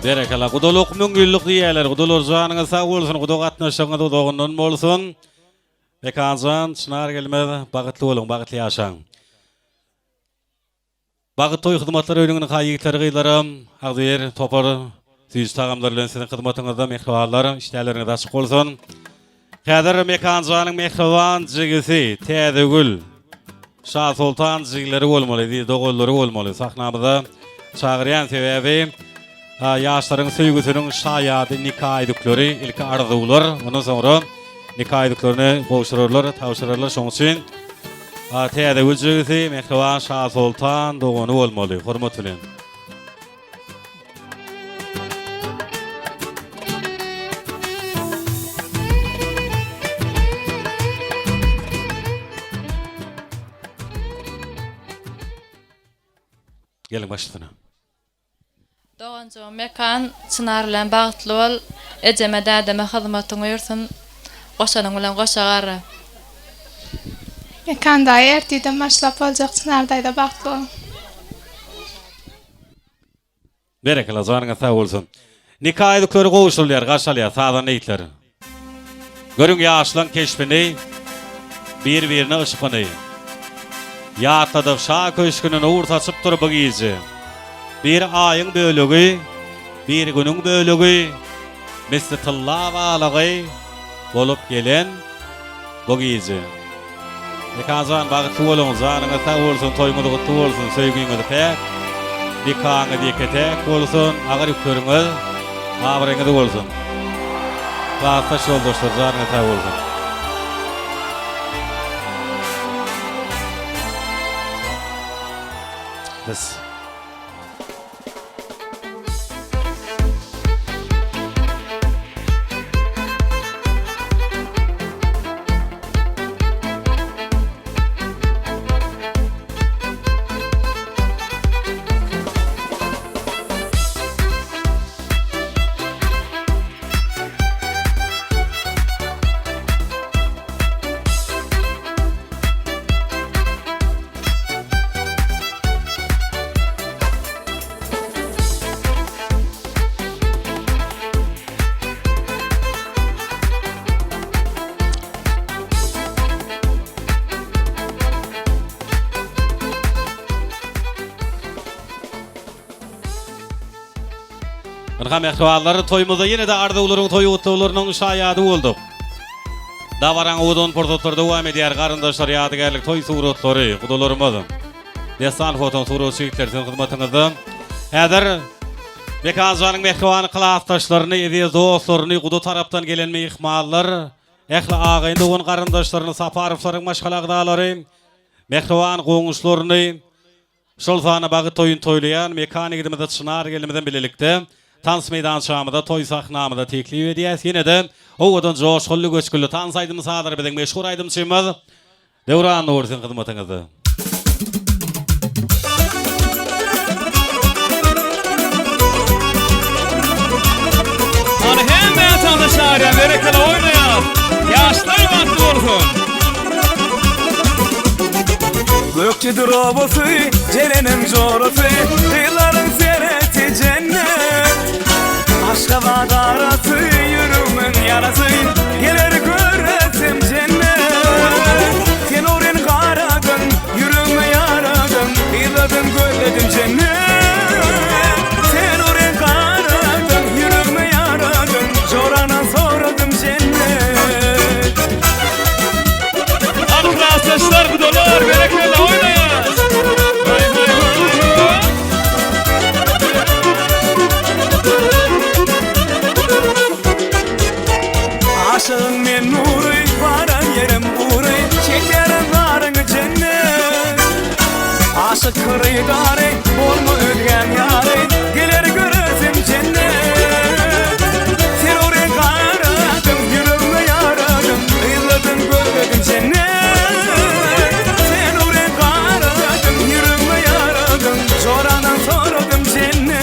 Berekala gudoluk müngüllük diýerler. Gudolar janyňyz sag bolsun, gudo gatnaşyňyz uzogundan bolsun. Mekanjan Çınar gelmez, bagtly bolun, bagtly ýaşaň. Bagyt toý hyzmatlary öňüňiň haýyklary gyýlarym, agdyr, topar, süýüş tagamlar bilen sizin hyzmatyňyzda mehribanlar, işleriniz açyk bolsun. Häzir mekanjanyň mehriban jigisi, täzegül, Şah Sultan jigleri bolmaly, dogollary bolmaly. Sahnamyzda çagyrýan sebebi yaşların söýgüsiniň şaýady nikah edikleri, ilki arzuwlar, ondan sonra nikah ediklerini goşurarlar, tawşyrarlar. Şoň üçin täze wüjüsi mehriban Şah Sultan dogany bolmaly. Hormat bilen. Gelin başladyna. Doğanca mekan Çınar bilen bagtly bol. Ejeme dädeme hyzmatyňy ýursun. Goşanyň bilen goşa gara. Mekan daýy ertiden başlap boljak, Çınar daýda bagtly bol. Berekala zanyňyz sag bolsun. Nikah edikleri gowuşurlar, gaşalýar, sadan eýtler. Görüň ýaşlaň keşbini, bir-birine ışıqany. Ýatladyk şa köşkünün uğurtaçyp durup giýji. Bir aýyň bölegi, bir günüň bölegi, mesletulla balagy bolup gelen bu giýji. Nikahjan bagtly bolun, janyňyz sag bolsun, toýuňyz gutly bolsun, söýgüňiz pek, nikahyňyz diýketek bolsun, agyr ýükleriniz abyryňyz bolsun. Gaýta şoldaşlar, janyňyz sag bolsun. This Irgam ähwallary toýmyza ýene de arda ularyň toýy gutlawylarynyň şaýady boldy. Davaran odon portotorda dowam edýär garyndaşlar ýadygarlyk toý suratlary, gudalarymyz. Desan foton suratçylaryň hyzmatyňyzda. Häzir Mekanjanyň mehriban klassdaşlaryny, ýa-da dostlaryny guda tarapdan gelen mehmanlar, ähli agaýynda oň garyndaşlaryny saparyplaryň maşgalagdalary, mehriban goňuşlaryny şol sana bagy toýun toýlayan mekanikymyzda çınar gelimizden bilelikde tans meydan şamyda toy sahnamyda teklip edýäs. Ýene de owadan joşgully göçgüllü tans aýdym sadar bilen meşhur aýdymçymyz Dewran Nursyň hyzmatyňyzda. Ana hemme tanışar, berekeli oynayan. Yaşlar vakti olsun. Gökçedir obası, cerenin jorası, kıyıların sereti cennet. Aşka vadarası, yürümün yarası, gelir göresim cennet. Sen oren karadın, yürüme yaradın, kıyıladın gölledim cennet. Sen oren karadın, yürüme yaradın, jorana soradım cennet. Arkadaşlar bu dolar, berekeli oynayın. Aşığın men nuru, varan yerim buru, çekerim varını cennet. Aşık kırıydari, olma ödgen yari, gelir görürsün cennet. Sen oraya karadım, yürüme yaradım, kıyıladın görmedim cennet. Sen oraya karadım, yürüme yaradım, soradan sordum cennet.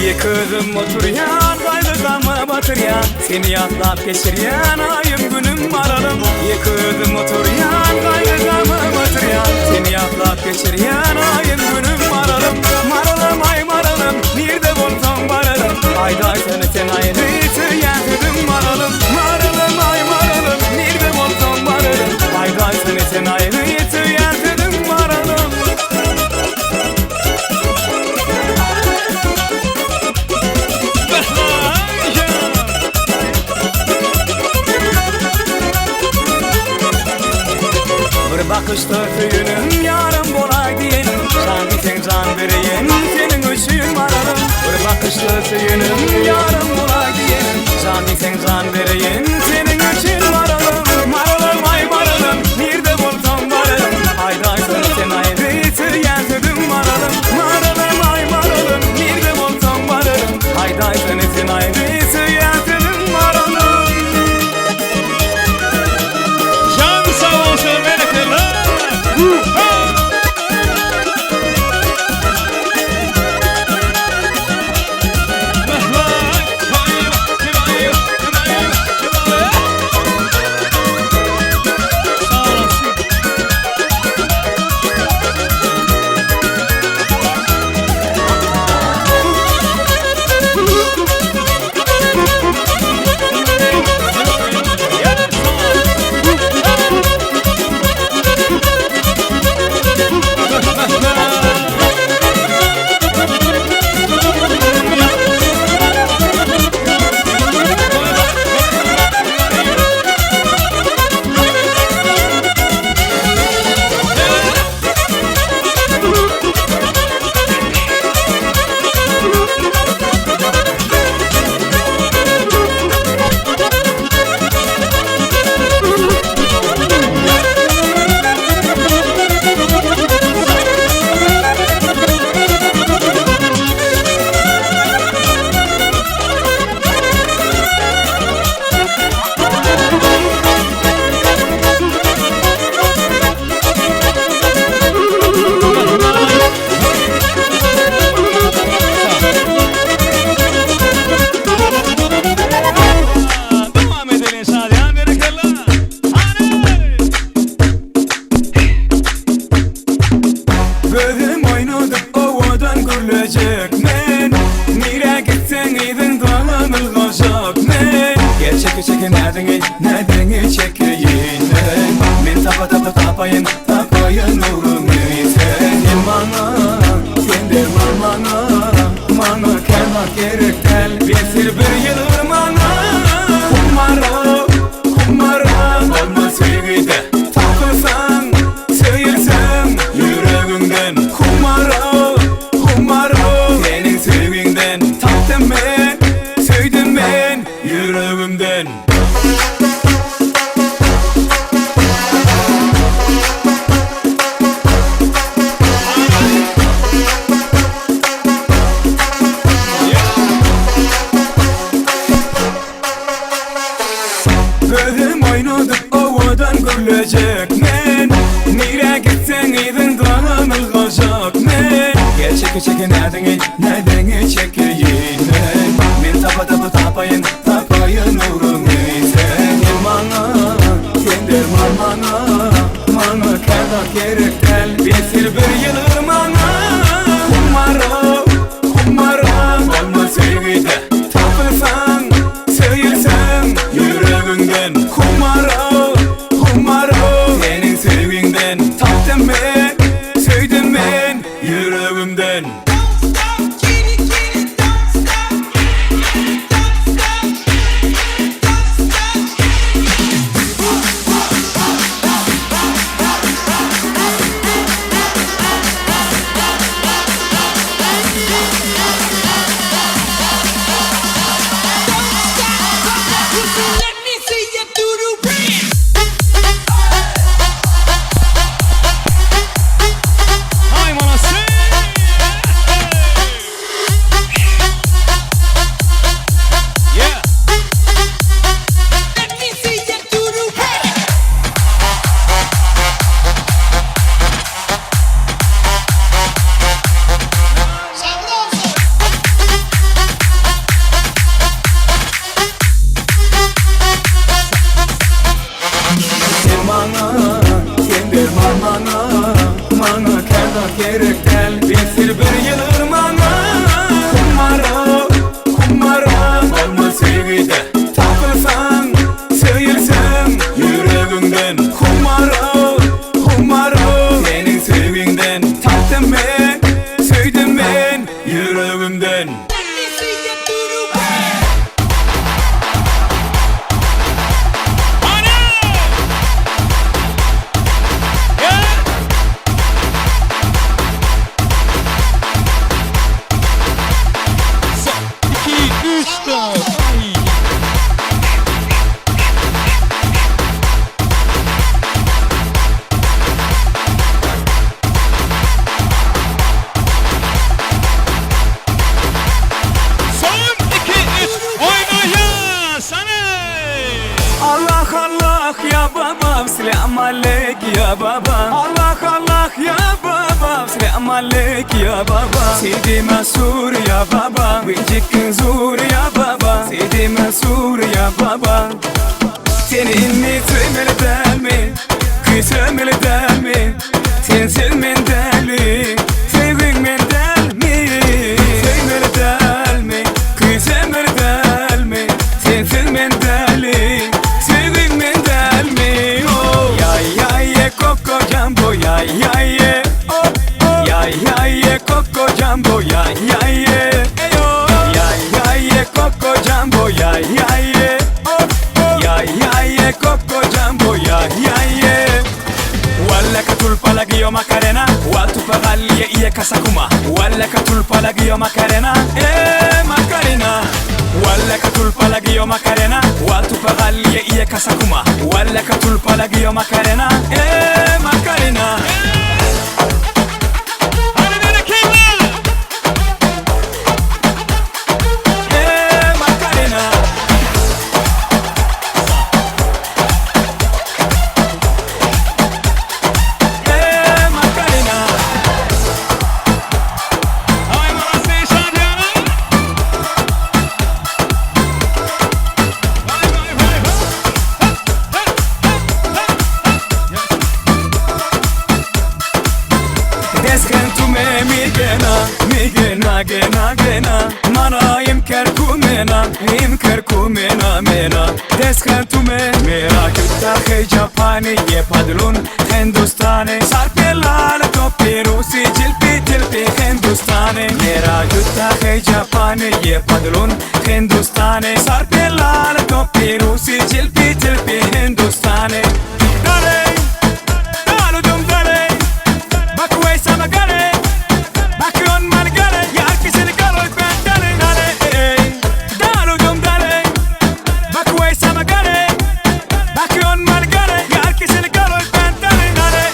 Yıkıdım oturyan, kaydıkama batıryan, seni yatlap geçiryan, ayım günüm maralım. Yıkıdım oturyan, kaydıkama batıryan, seni yatlap geçiryan, ayım günüm maralım. Maralım ay maralım, nerede bolsam baralım, ayday sen ayrı tüyendim maralım. Maralım ay maralım, nerede bolsam baralım, ayday sen ayrı tüyendim maralım. Bir bakışta söyünüm yarım bolay diyenim, sanki sen can vereyim senin üçün maralım. Bir bakışta söyünüm yarım bolay diyenim, sanki sen can vereyim senin üçün maralım. Maralım ay maralım, nerede bolsam varalım, ayday sen ayrı tüyendim maralım. Maralım ay maralım, nerede bolsam varalım, ayday sen ayrı tüyendim maralım. Can sağ olsun melekler. Gözüm oynadı ovadan gülecek men. Nire gitsen idin dağlanılgan. çeke nereden çekeyim men tapayın nurum sen sen mana kelma gerek tel bir yılır mana kumara olma sevgide takılsan söylersen yüreğimden kumara senin sevginden taktım ben söyledim ben yüreğimden Gözüm oynadık ovadan gülecek men Nire gitsen idin dağınıl kalacak men Gel çeke nereden çekeyim men tapayın nurum sen sen derman mana kelda gerek tel bir yılır mana kumara olma sevgide tapılsan söylersen yüreğimden kumara senin sevginden taktım ben söyledim ben yüreğimden Mana kelda gerek tel bir yılır mana kumara olma sevgide takılsan söylersen yüreğimden kumara senin sevginden taktım ben söyledim ben yüreğimden Allah ya babam selam aleyk ya babam Allah ya babam selam aleyk ya babam Sidi Mansur ya babam Vıcıkın zur ya babam Sidi Mansur ya babam Senin mi tümeli del mi Kısımeli del mi Sensiz men del mi Sevgin men del mi Sevmeli del mi Kısımeli del mi Sensiz men del mi Coco Jumbo, ya ye, oh oh, ya ye, Coco Jumbo, ya ye, ya ye, Coco Jumbo, ya ye, oh oh, ya ye, Coco Jumbo, ya ye. Walla katul palagio Macarena, watu pagalie iye kasakuma. Walla katul palagio Macarena, Macarena. Walla katul palagio Macarena, watu pagalie iye kasakuma. Walla katul palagio Macarena, Macarena. Gena mana imker kumena मेरा देश है तुम्हें मेरा जूता है जापानी ये पतलून हिंदुस्तानी सर पे लाल टोपी रूसी जिल्पी हिंदुस्तानी मेरा जूता है जापानी ये पतलून हिंदुस्तानी सर पे लाल टोपी रूसी जिल्पी हिंदुस्तानी डाले डालो तुम डाले बकवे sama gale bakyon man gale यार किसी ने करो पैन डाले डाले डालो तुम डाले बकवे sama gale bakyon man gale यार किसी ने करो पैन डाले डाले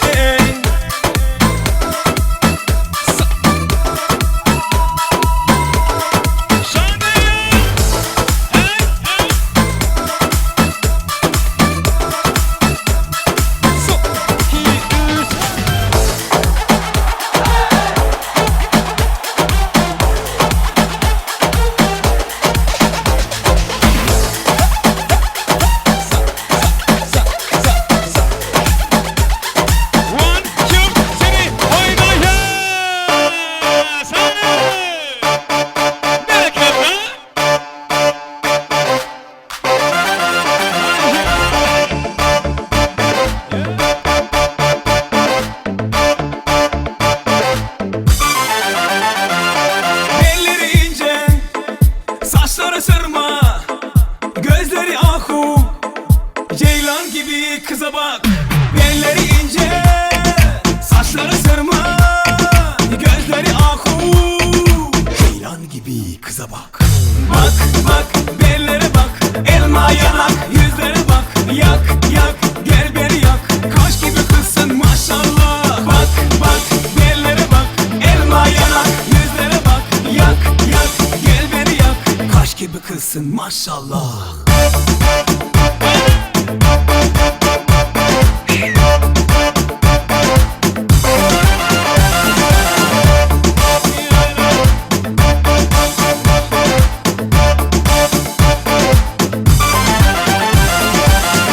Saçları sırma, gözleri ahu, ceylan gibi kıza bak. Belleri ince, saçları sırma, gözleri ahu, ceylan gibi kıza bak. Bak bak bellere bak, elma yanak, yüzlere bak. Yak yak gel beni yak, kaş gibi kızsın maşallah. Bak bak bellere bak, elma yanak, yüzlere bak. Yak yak gel beni yak, kaş gibi kızsın maşallah.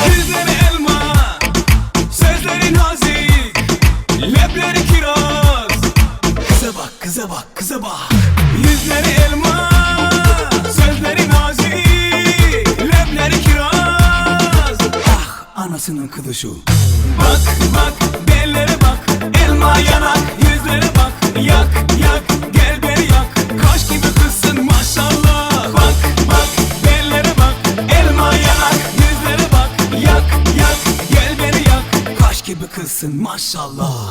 Yüzleri elma, sözleri nazik, lepleri kiraz. Kıza bak, kıza bak, kıza bak. Yüzleri elma, sözleri nazik, lepleri kiraz. Ah, anasının kılışı. Bak bak bellere bak, elma yanak, yüzlere bak. Yak yak gel beni yak, kaş gibi kızsın maşallah. Bak bak bellere bak, elma yanak, yüzlere bak. Yak yak gel beni yak, kaş gibi kızsın maşallah.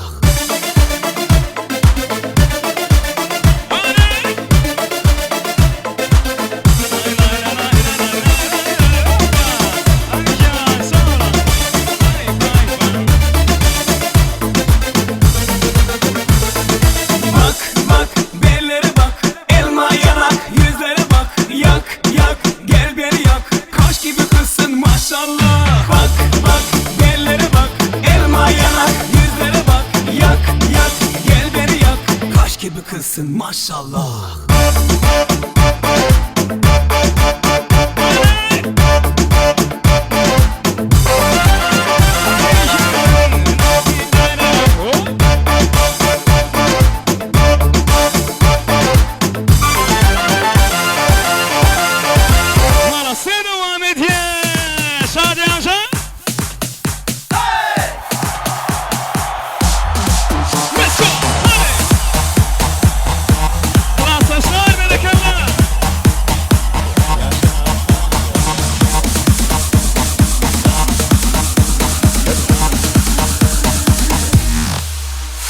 Bak bak bellere bak, elma yanak, yüzlere bak. Yak yak gel beni yak, kaş gibi kızsın maşallah. Bak bak bellere bak, elma yanak, yüzlere bak. Yak yak gel beni yak, kaş gibi kızsın maşallah.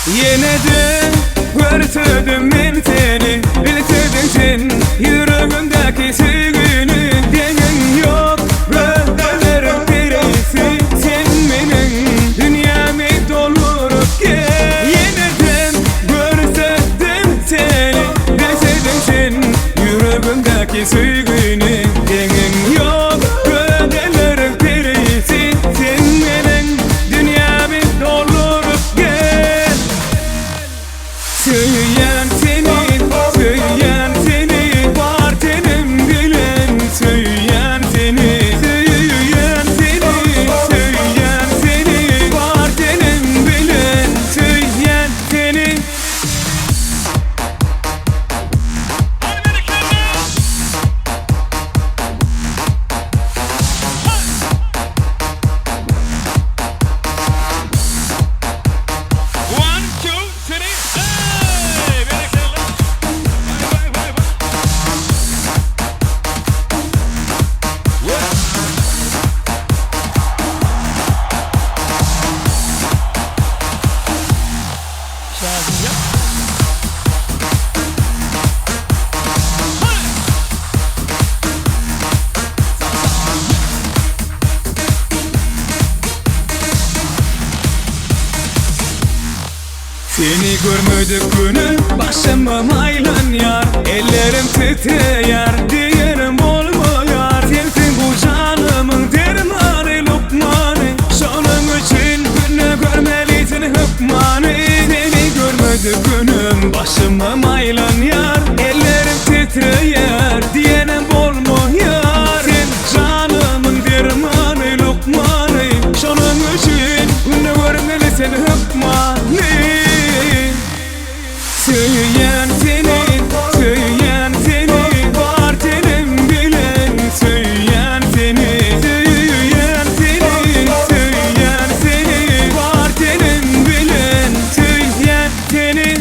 Yine de örtüdüm ben seni, bilsedin sen yüreğimdeki sevgini. Denin yok röhlerim birisi, sen benim dünyamı doldurup gel. Yeniden görsedim seni, bilsedin sen yüreğimdeki sevgini. Denin yok röhlerim birisi, sen benim dünyamı doldurup gel. Söyleyen seni görmedik günü başıma maylan yar. Ellerim titreyer diyenim olmuyor. Sensin bu canımın dermanı lokmanı. Şunun için günü görmelisin hükmanı. Seni görmedik günüm başıma maylan yar. Ellerim titreyer diyenim olmuyor. Sen canımın dermanı lokmanı. Şunun için günü görmelisin hükmanı. Söyleyen seni, söyleyen seni, var tenim bilen. Söyleyen seni, söyleyen seni, söyleyen seni, var tenim bilen. Söyleyen seni.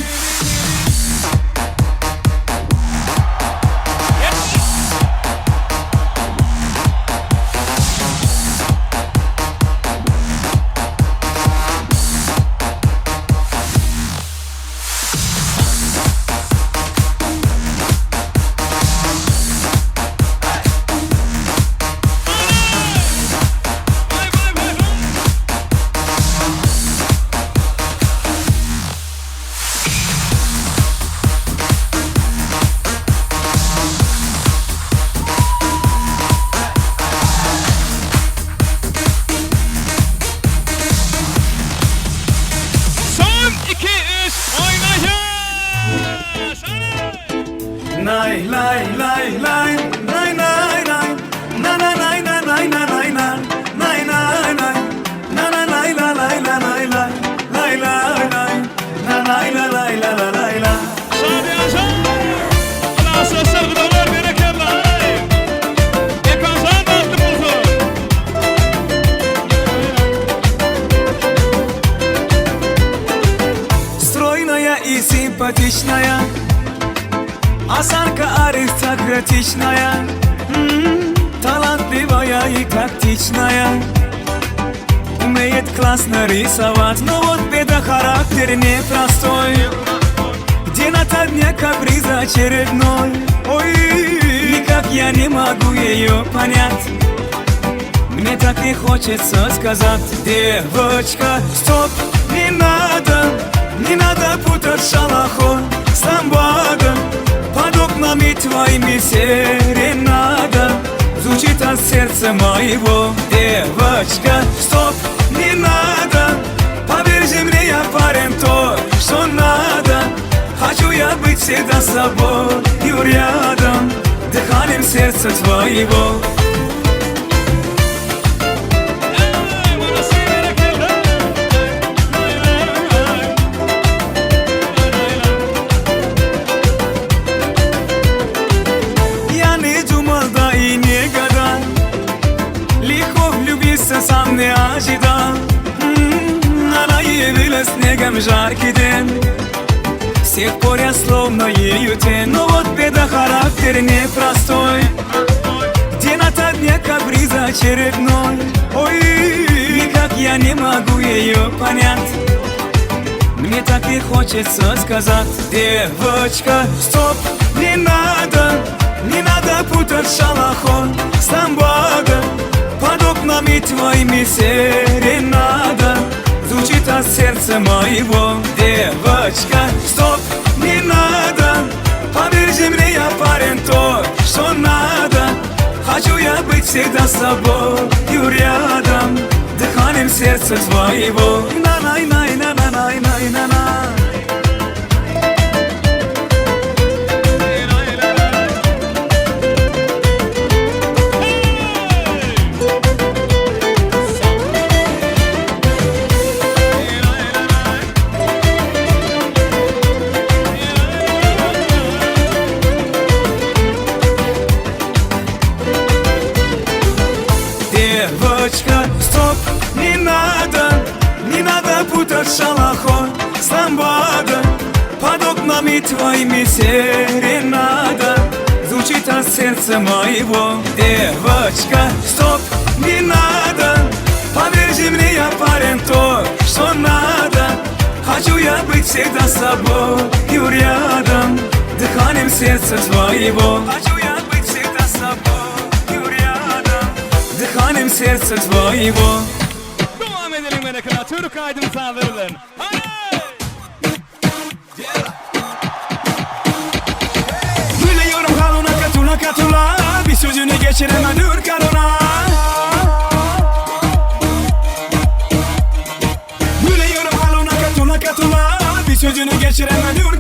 Nay lay lay lay nay nay nay na na nay na nay na nay na nay nay nay na na nay la lay la lay la lay lay lay na nay la lay la la lay la. Şadi aşağı ala sesler gıdalar berekerler. Ekansan baktım olsun. Стройная и симпатичная, осанка аристократичная, талантливая и тактичная, умеет классно рисовать, но вот беда, характер непростой. Где-то дня каприз очередной. Ой, никак я не могу ее понять. Мне так и хочется сказать: девочка, стоп, не надо, не надо путать шалахон с ламбадом. Под окнами твоими серенада звучит от сердца моего. Девочка, стоп, не надо, поверь мне, я парень то, что надо. Хочу я быть всегда с собой и рядом, дыханием сердца твоего. Сам не ожидал, она явилась снегом жарким. С тех пор я словно ее тень. Но вот беда, характер непростой. Где-то дня каприз очередной. Ой, никак я не могу ее понять. Мне так и хочется сказать: девочка, стоп, не надо, не надо путать шалахон с ламбадом. Под окнами твоими серенада звучит от сердца моего. Девочка, стоп, не надо, поверь мне, я парень то, что надо. Хочу я быть всегда с собой и рядом, дыханием сердца твоего. На-най-най, на-на-най-най, на-на. Девочка, стоп, не надо, не надо путать шалахон с ламбадом. Под окнами твоими серенада звучит от сердца моего. Девочка, стоп, не надо, поверь мне, я парень то, что надо. Хочу я быть всегда с собой и рядом, дыханием сердца твоего. Хочу я быть всегда с собой и рядом, dıhanem serce twojego. Devam edelim Melek'e. Türk aydın sağlarılın. Hey! sözünü geçiremem ürker ona. Yüreğim halına katula katula, bir sözünü geçiremem ürker